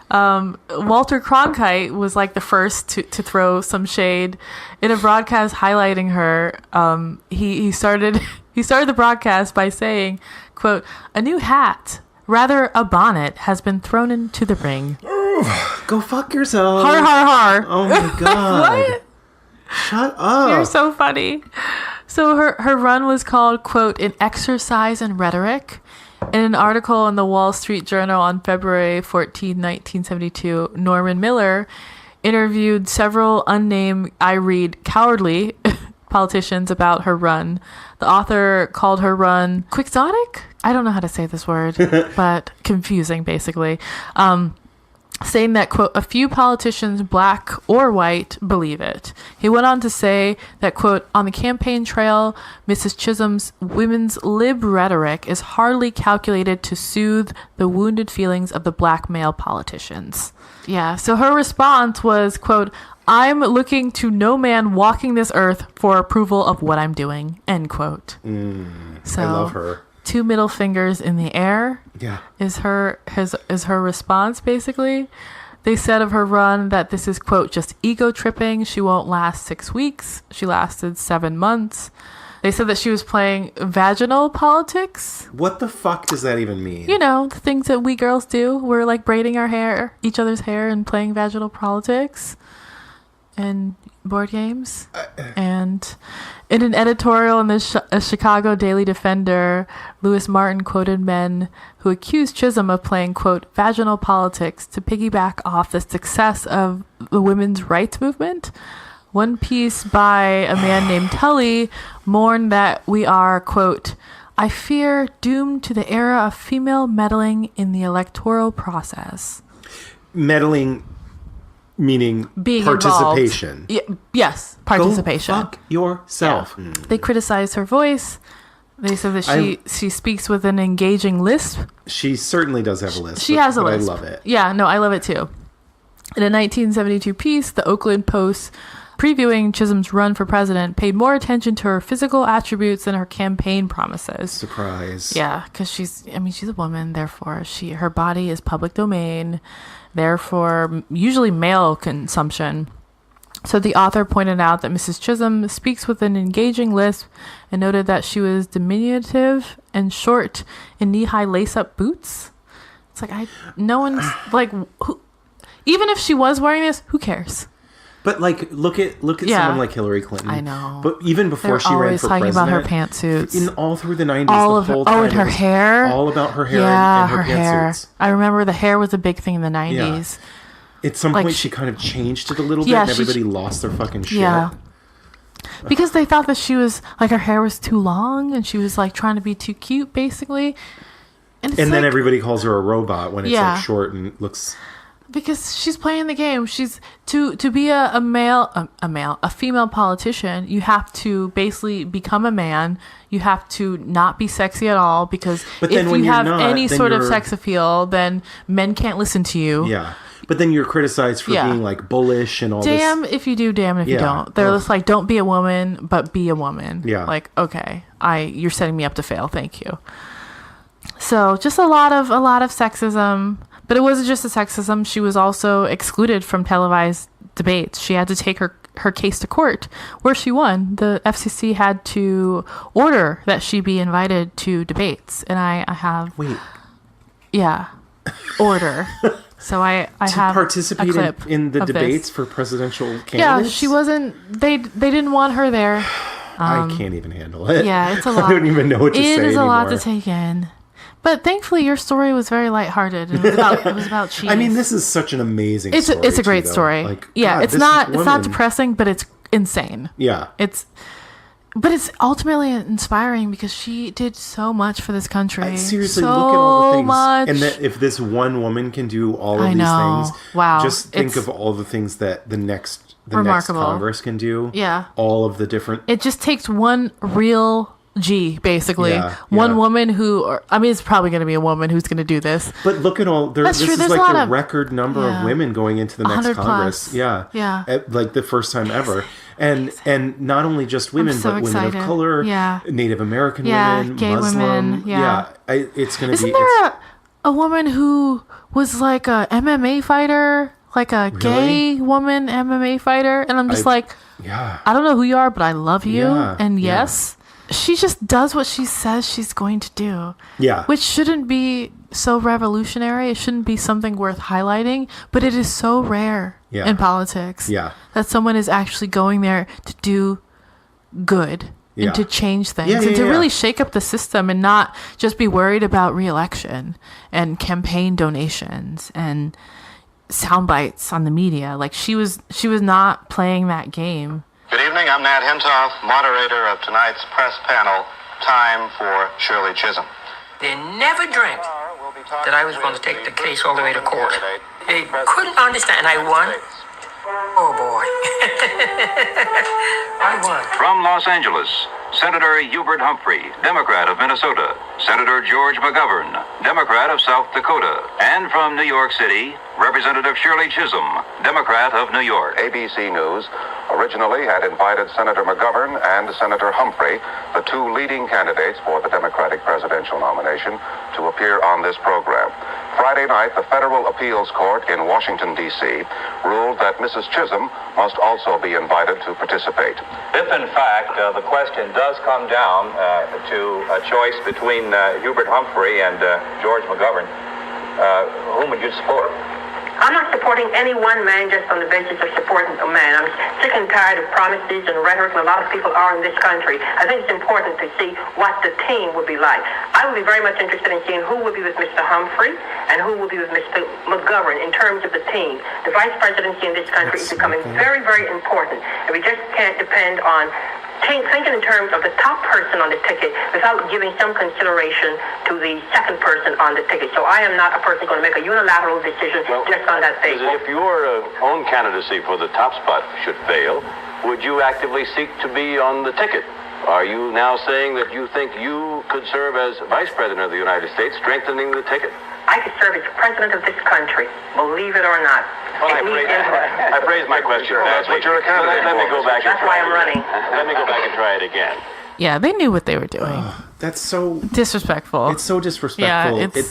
Walter Cronkite was like the first to throw some shade in a broadcast highlighting her. He started the broadcast by saying, quote, "A new hat, rather a bonnet, has been thrown into the ring." Go fuck yourself. Har har har. Oh my god. What? Shut up. You're so funny. So her run was called, quote, "An Exercise in Rhetoric." In an article in the Wall Street Journal on February 14, 1972, Norman Miller interviewed several unnamed, I read, cowardly politicians about her run. The author called her run quixotic? I don't know how to say this word, but confusing, basically. Saying that, quote, "A few politicians, black or white, believe it." He went on to say that, quote, "On the campaign trail, Mrs. Chisholm's women's lib rhetoric is hardly calculated to soothe the wounded feelings of the black male politicians." Yeah, so her response was, quote, "I'm looking to no man walking this earth for approval of what I'm doing," end quote. So, I love her. 2 middle fingers in the air. Yeah. Is her response, basically. They said of her run that this is, quote, "just ego tripping. She won't last 6 weeks. She lasted 7 months." They said that she was playing vaginal politics. What the fuck does that even mean? You know, the things that we girls do. We're like braiding our hair, each other's hair, and playing vaginal politics and board games. And in an editorial in the Chicago Daily Defender, Lewis Martin quoted men who accused Chisholm of playing, quote, "vaginal politics" to piggyback off the success of the women's rights movement. One piece by a man named Tully mourned that we are, quote, "I fear doomed to the era of female meddling in the electoral process." Meddling meaning Being participation. Yes, participation. Go fuck yourself. Yeah. They criticized her voice. They said that she speaks with an engaging lisp. She certainly does have a lisp. She has a lisp. I love it. Yeah, no, I love it too. In a 1972 piece, the Oakland Post, previewing Chisholm's run for president, paid more attention to her physical attributes than her campaign promises. Surprise. Yeah, because she's a woman, therefore her body is public domain, therefore usually male consumption. So the author pointed out that Mrs. Chisholm speaks with an engaging lisp and noted that she was diminutive and short in knee-high lace-up boots. It's like, no one's like, who, even if she was wearing this, who cares? But like, look at someone like Hillary Clinton. I know. But even before she ran for president, always talking about her pantsuits. In all through the 90s, all the whole time, and her hair. All about her hair yeah, and her hair. pantsuits. I remember the hair was a big thing in the 90s. Yeah. At some point, she kind of changed it a little bit, and everybody lost their fucking shit. Yeah. Because they thought that she was like, her hair was too long, and she was like trying to be too cute, basically. And then everybody calls her a robot when it's like short and looks. Because she's playing the game. She's to be a female politician. You have to basically become a man. You have to not be sexy at all, because if you have any sort of sex appeal, then men can't listen to you. Yeah. But then you're criticized for being like bullish and all damn this. if you do, damn if you don't. They're just like, don't be a woman, but be a woman. Yeah. Like, okay, you're setting me up to fail. Thank you. So just a lot of sexism, but it wasn't just the sexism. She was also excluded from televised debates. She had to take her case to court, where she won. The FCC had to order that she be invited to debates, and I have order. So I have participate a clip in the debates this. For presidential candidates. Yeah, she wasn't. They didn't want her there. I can't even handle it. Yeah, it's a lot. I don't even know what to say anymore. It is a lot to take in. But thankfully, your story was very lighthearted. It was about cheese. I mean, this is such an amazing story. It's a great story. Like, yeah, God, it's not depressing, but it's insane. Yeah. But it's ultimately inspiring because she did so much for this country. Seriously, look at all the things. Much. And that if this one woman can do all of these things, wow. Just think of all the things that the next Congress can do. Yeah. All of the different... It just takes one real G, basically. One woman who... it's probably going to be a woman who's going to do this. But look at all... This is like the record number of women going into the next Congress. Plus. Yeah. Like the first time ever. And not only just women, but excited. women of color, Native American women, gay Muslim. women. It's going to be... Isn't there a woman who was like a MMA fighter? Like a gay woman MMA fighter? And I'm just I don't know who you are, but I love you. And she just does what she says she's going to do. Yeah. Which shouldn't be so revolutionary. It shouldn't be something worth highlighting, but it is so rare in politics that someone is actually going there to do good and to change things and to really shake up the system and not just be worried about re-election and campaign donations and sound bites on the media. Like she was not playing that game. Good evening, I'm Nat Hentoff, moderator of tonight's press panel, Time for Shirley Chisholm. They never dreamt that I was going to take the case all the way to court. They couldn't understand. I won. Oh, boy. I won. From Los Angeles, Senator Hubert Humphrey, Democrat of Minnesota. Senator George McGovern, Democrat of South Dakota. And from New York City, Representative Shirley Chisholm, Democrat of New York. ABC News originally had invited Senator McGovern and Senator Humphrey, the two leading candidates for the Democratic presidential nomination, to appear on this program. Friday night, the Federal Appeals Court in Washington, D.C., ruled that Mrs. Chisholm must also be invited to participate. If, in fact, the question does come down to a choice between Hubert Humphrey and George McGovern, whom would you support? I'm not supporting any one man just on the basis of supporting a man. I'm sick and tired of promises and rhetoric, and a lot of people are in this country. I think it's important to see what the team would be like. I would be very much interested in seeing who would be with Mr. Humphrey and who will be with Mr. McGovern in terms of the team. The vice presidency in this country is becoming very, very important, and we just can't depend on thinking in terms of the top person on the ticket without giving some consideration to the second person on the ticket. So I am not a person going to make a unilateral decision just on that basis. If your own candidacy for the top spot should fail, would you actively seek to be on the ticket? Are you now saying that you think you could serve as Vice President of the United States, strengthening the ticket? I could serve as President of this country, believe it or not. Well, I phrased my question. That's what you're a candidate Let me go back. That's why I'm running. Let me go back and try it again. Yeah, they knew what they were doing. That's so disrespectful. It's so disrespectful. Yeah,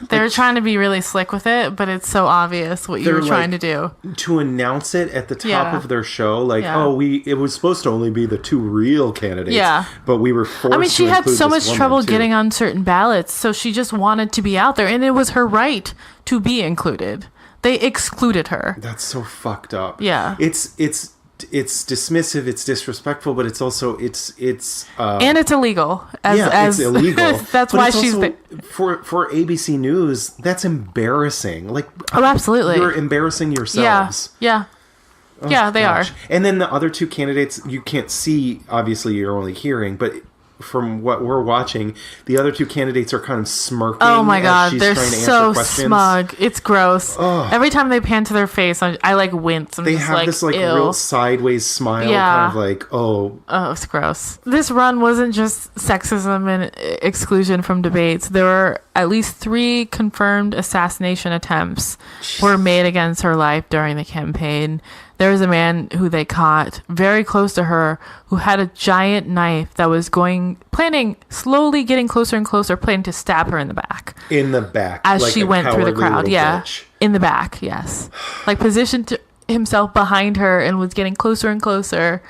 they're trying to be really slick with it, but it's so obvious what you were trying to do. To announce it at the top of their show, it was supposed to only be the two real candidates. Yeah. But we were forced to. I mean, she had so much trouble getting on certain ballots, so she just wanted to be out there, and it was her right to be included. They excluded her. That's so fucked up. Yeah. It's dismissive, it's disrespectful, but it's also it's and it's illegal. It's illegal. That's why she's for ABC News. That's embarrassing. Like, oh, absolutely, you're embarrassing yourselves. Yeah. They are. And then the other two candidates, you can't see. Obviously, you're only hearing, but from what we're watching, the other two candidates are kind of smirking. Oh my god, she's they're trying to so answer questions. smug. It's gross. Ugh. Every time they pan to their face, I like wince. They have this like ew. real sideways smile, kind of like, oh, it's gross. This run wasn't just sexism and exclusion from debates. There were at least 3 confirmed assassination attempts were made against her life during the campaign. There was a man who they caught very close to her who had a giant knife that was slowly getting closer and closer, planning to stab her in the back. In the back. As like she went through the crowd. Yeah. Bitch. In the back, yes. Like positioned himself behind her and was getting closer and closer.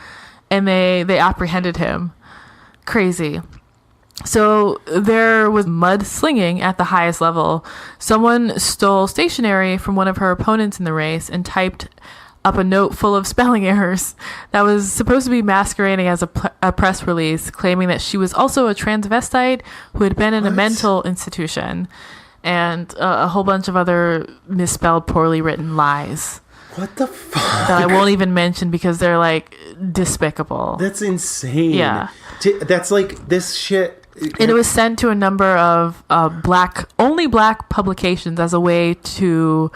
And they apprehended him. Crazy. So there was mud slinging at the highest level. Someone stole stationery from one of her opponents in the race and typed up a note full of spelling errors that was supposed to be masquerading as a press release, claiming that she was also a transvestite who had been in a mental institution, and a whole bunch of other misspelled, poorly written lies. What the fuck? That I won't even mention because they're like despicable. That's insane. Yeah. That's like this shit. And it was sent to a number of only black publications as a way to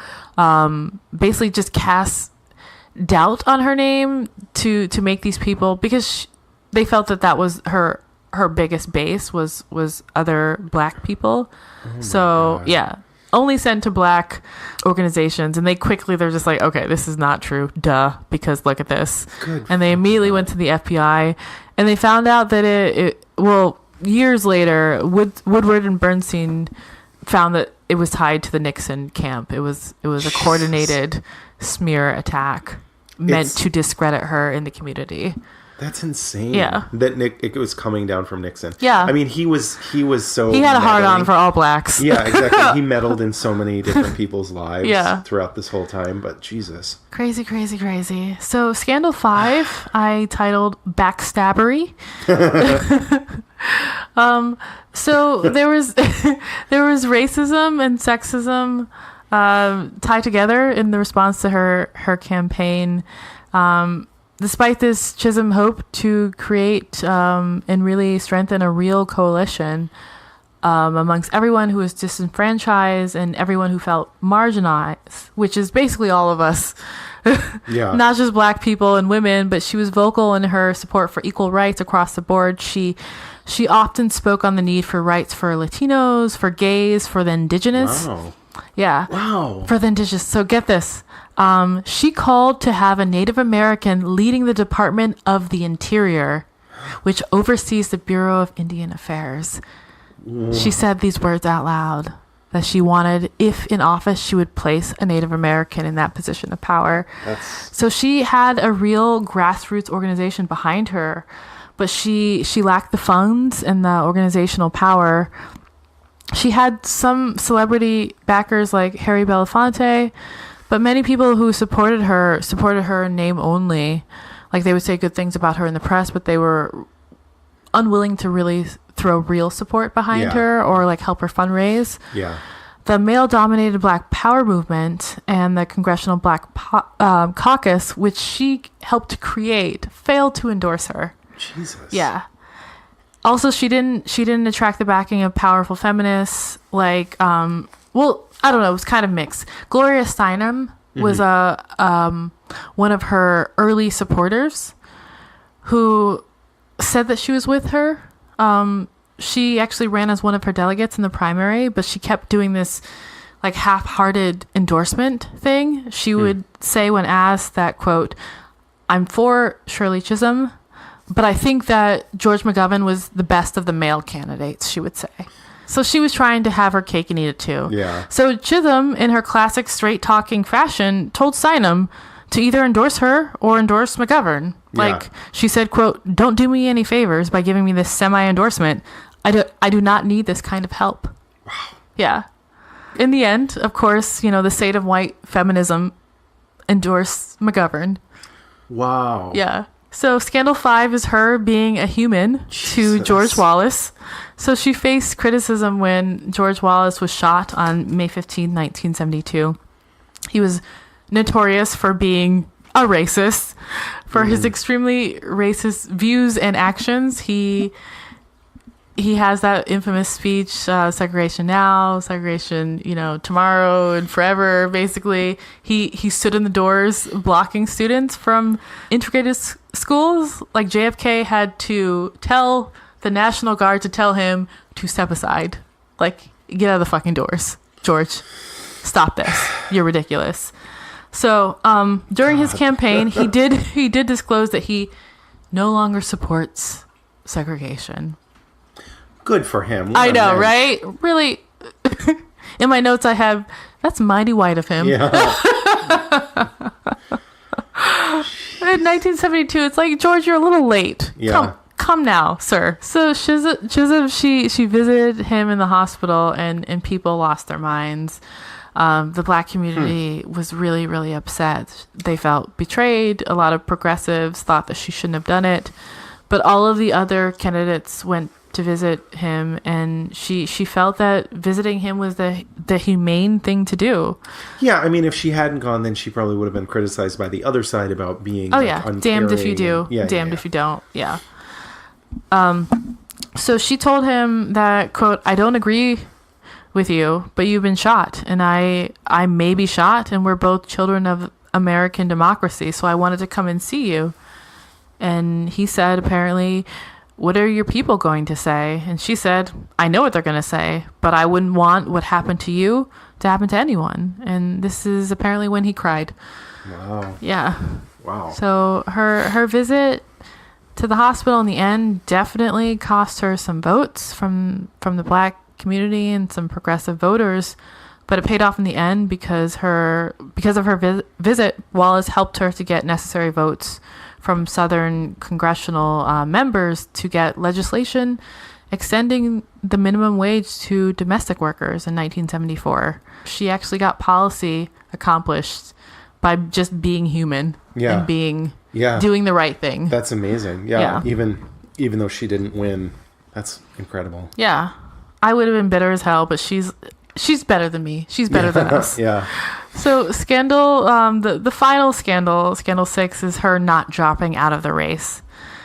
basically just cast doubt on her name to make these people, because they felt that was her biggest base was other black people. So yeah, only sent to black organizations, and they're just like, okay, this is not true, duh, because look at this. And they immediately went to the FBI, and they found out that years later, Woodward and Bernstein found that it was tied to the Nixon camp. It was a coordinated smear attack meant to discredit her in the community. That's insane. Yeah. That it was coming down from Nixon. Yeah. I mean, he was so he had a hard on for all blacks. Yeah, exactly. He meddled in so many different people's lives throughout this whole time, but Jesus. Crazy, crazy, crazy. So Scandal 5, I titled Backstabbery. So there was racism and sexism tied together in the response to her campaign. Despite this, Chisholm hoped to create and really strengthen a real coalition amongst everyone who was disenfranchised and everyone who felt marginalized, which is basically all of us. Yeah. Not just black people and women, but she was vocal in her support for equal rights across the board. She often spoke on the need for rights for Latinos, for gays, for the indigenous. Wow. Yeah. Wow. For the indigenous. So get this. She called to have a Native American leading the Department of the Interior, which oversees the Bureau of Indian Affairs. She said these words out loud, that she wanted, if in office, she would place a Native American in that position of power. So she had a real grassroots organization behind her, but she lacked the funds and the organizational power. She had some celebrity backers like Harry Belafonte, but many people who supported her in name only. Like, they would say good things about her in the press, but they were unwilling to really throw real support behind her or like help her fundraise. Yeah. The male-dominated Black Power movement and the Congressional Black Caucus, which she helped create, failed to endorse her. Jesus. Yeah. Also, she didn't attract the backing of powerful feminists like I don't know, it was kind of mixed. Gloria Steinem was one of her early supporters who said that she was with her. She actually ran as one of her delegates in the primary, but she kept doing this like half-hearted endorsement thing. She would say when asked that, quote, "I'm for Shirley Chisholm, but I think that George McGovern was the best of the male candidates," she would say. So she was trying to have her cake and eat it too. Yeah. So Chisholm, in her classic straight-talking fashion, told Steinem to either endorse her or endorse McGovern. Like, she said, quote, "Don't do me any favors by giving me this semi-endorsement. I do not need this kind of help." Wow. Yeah. In the end, of course, the state of white feminism endorsed McGovern. Wow. Yeah. So Scandal 5 is her being a human to George Wallace. So she faced criticism when George Wallace was shot on May 15, 1972. He was notorious for being a racist. For his extremely racist views and actions, he he has that infamous speech, segregation now, segregation, tomorrow and forever. Basically, he stood in the doors blocking students from integrated schools. Like JFK had to tell the National Guard to tell him to step aside. Like, get out of the fucking doors, George. Stop this. You're ridiculous. So during his campaign, he did disclose that he no longer supports segregation. Good for him. I know, right? Really. In my notes, I have, that's mighty white of him. Yeah. In 1972, it's like, George, you're a little late. Yeah. Come now, sir. So Chisholm, she visited him in the hospital, and people lost their minds. The black community was really, really upset. They felt betrayed. A lot of progressives thought that she shouldn't have done it. But all of the other candidates went to visit him, and she felt that visiting him was the humane thing to do. Yeah, I mean, if she hadn't gone, then she probably would have been criticized by the other side about being damned if you do, damned if you don't. Yeah. So she told him that, quote, I don't agree with you, but you've been shot, and I may be shot, and we're both children of American democracy, so I wanted to come and see you. And he said, apparently, what are your people going to say? And she said, I know what they're going to say, but I wouldn't want what happened to you to happen to anyone. And this is apparently when he cried. Wow. Yeah. Wow. So her visit to the hospital in the end definitely cost her some votes from the black community and some progressive voters, but it paid off in the end because of her visit. Wallace helped her to get necessary votes from Southern congressional members to get legislation extending the minimum wage to domestic workers in 1974. She actually got policy accomplished by just being human and doing the right thing. That's amazing. Yeah. Even though she didn't win, that's incredible. Yeah. I would have been bitter as hell, but she's better than me. She's better than us. Yeah. So scandal, the final scandal 6, is her not dropping out of the race.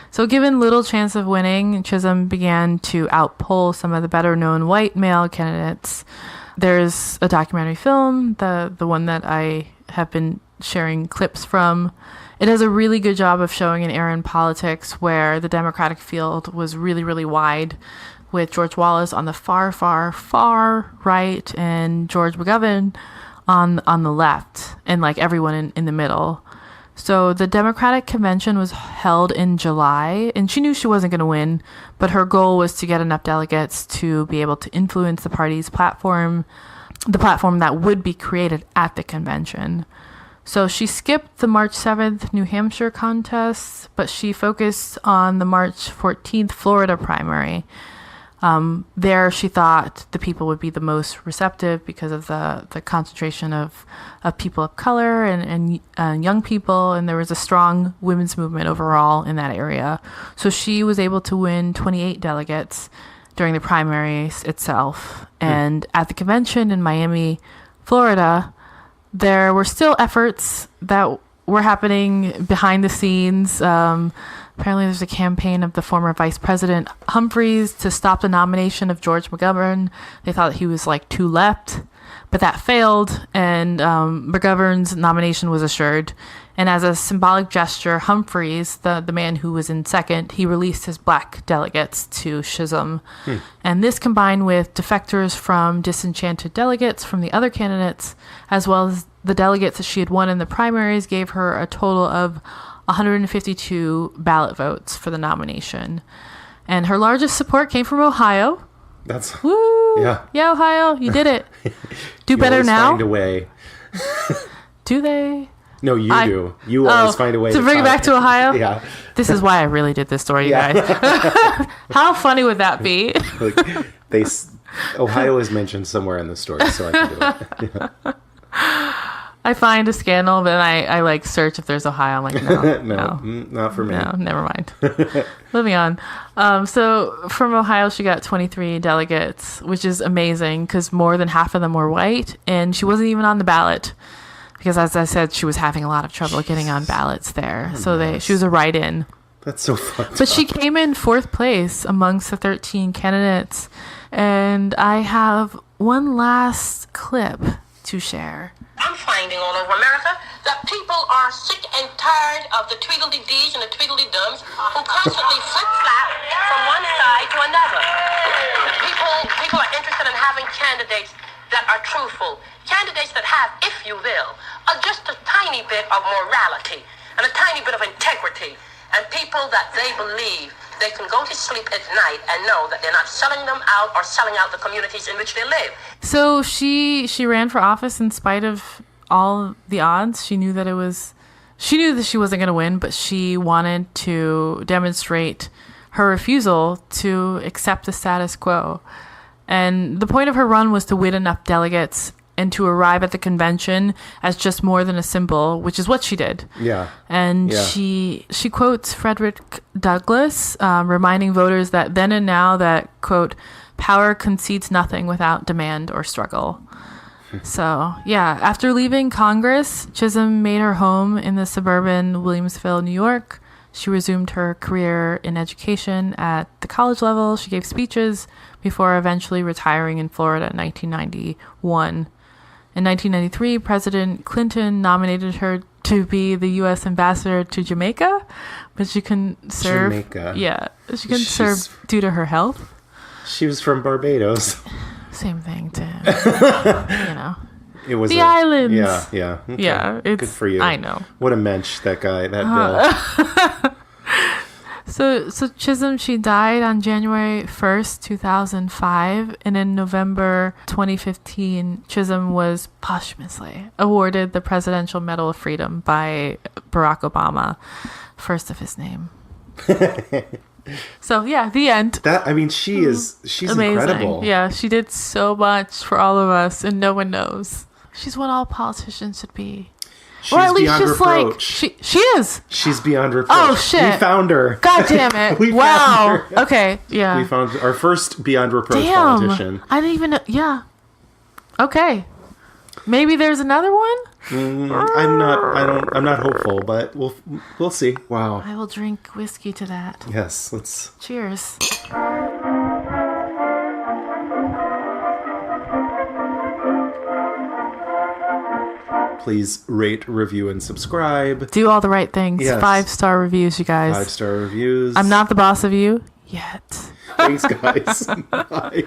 So given little chance of winning, Chisholm began to outpoll some of the better known white male candidates. There's a documentary film, the one that I have been sharing clips from. It does a really good job of showing an era in politics where the Democratic field was really, really wide, with George Wallace on the far, far, far right and George McGovern on the left, and like everyone in the middle. So the Democratic convention was held in July, and she knew she wasn't going to win, but her goal was to get enough delegates to be able to influence the party's platform, the platform that would be created at the convention. So she skipped the March 7th New Hampshire contest, but she focused on the March 14th Florida primary. There she thought the people would be the most receptive because of the concentration of people of color and young people, and there was a strong women's movement overall in that area. So she was able to win 28 delegates during the primaries itself. And at the convention in Miami, Florida, there were still efforts that were happening behind the scenes. Apparently there's a campaign of the former Vice President Humphreys to stop the nomination of George McGovern. They thought he was like too left, but that failed, and McGovern's nomination was assured. And as a symbolic gesture, Humphreys, the man who was in second, he released his black delegates to Chisholm. And this, combined with defectors from disenchanted delegates from the other candidates, as well as the delegates that she had won in the primaries, gave her a total of 152 ballot votes for the nomination. And her largest support came from Ohio. That's woo! Yeah, Ohio, you did it. Do better now. Find a way. Do they? No, you do. You always find a way to bring it back to Ohio. Yeah. This is why I really did this story, you guys. How funny would that be? Ohio is mentioned somewhere in the story, so I can do it. Yeah. I find a scandal, but I like search if there's Ohio. I'm like, no, not for me. No, never mind. Moving on. So from Ohio, she got 23 delegates, which is amazing because more than half of them were white, and she wasn't even on the ballot because, as I said, she was having a lot of trouble getting on ballots there. She was a write-in. That's so fun. But she came in 4th place amongst the 13 candidates. And I have one last clip to share. I'm finding all over America that people are sick and tired of the tweedledee-dees and the tweedledee-dums who constantly flip-flap from one side to another. People are interested in having candidates that are truthful, candidates that have, if you will, just a tiny bit of morality and a tiny bit of integrity, and people that they believe they can go to sleep at night and know that they're not selling them out or selling out the communities in which they live. So she ran for office in spite of all the odds. She knew that she wasn't going to win, but she wanted to demonstrate her refusal to accept the status quo. And the point of her run was to win enough delegates and to arrive at the convention as just more than a symbol, which is what she did. Yeah. And she quotes Frederick Douglass, reminding voters that then and now that, quote, power concedes nothing without demand or struggle. So, yeah, after leaving Congress, Chisholm made her home in the suburban Williamsville, New York. She resumed her career in education at the college level. She gave speeches before eventually retiring in Florida in 1991. In 1993, President Clinton nominated her to be the U.S. ambassador to Jamaica, but she couldn't serve. Jamaica. Yeah, she couldn't serve due to her health. She was from Barbados. Same thing, Tim. It was the islands. Yeah. Okay. Yeah, it's good for you. I know. What a mensch that guy, that Bill. So Chisholm, she died on January 1st, 2005, and in November 2015, Chisholm was posthumously awarded the Presidential Medal of Freedom by Barack Obama, first of his name. So yeah, the end. She's amazing. Incredible. Yeah, she did so much for all of us, and no one knows. She's what all politicians should be. She's or at least beyond just reproach. like she is. She's beyond reproach. Oh shit! We found her. God damn it! We wow. found her. Okay. Yeah. We found our first beyond reproach politician. I didn't even know. Yeah. Okay. Maybe there's another one. I'm not hopeful, but we'll see. Wow. I will drink whiskey to that. Yes. Let's. Cheers. Please rate, review, and subscribe. Do all the right things. Yes. 5-star reviews, you guys. 5-star reviews. I'm not the boss of you yet. Thanks, guys. Bye.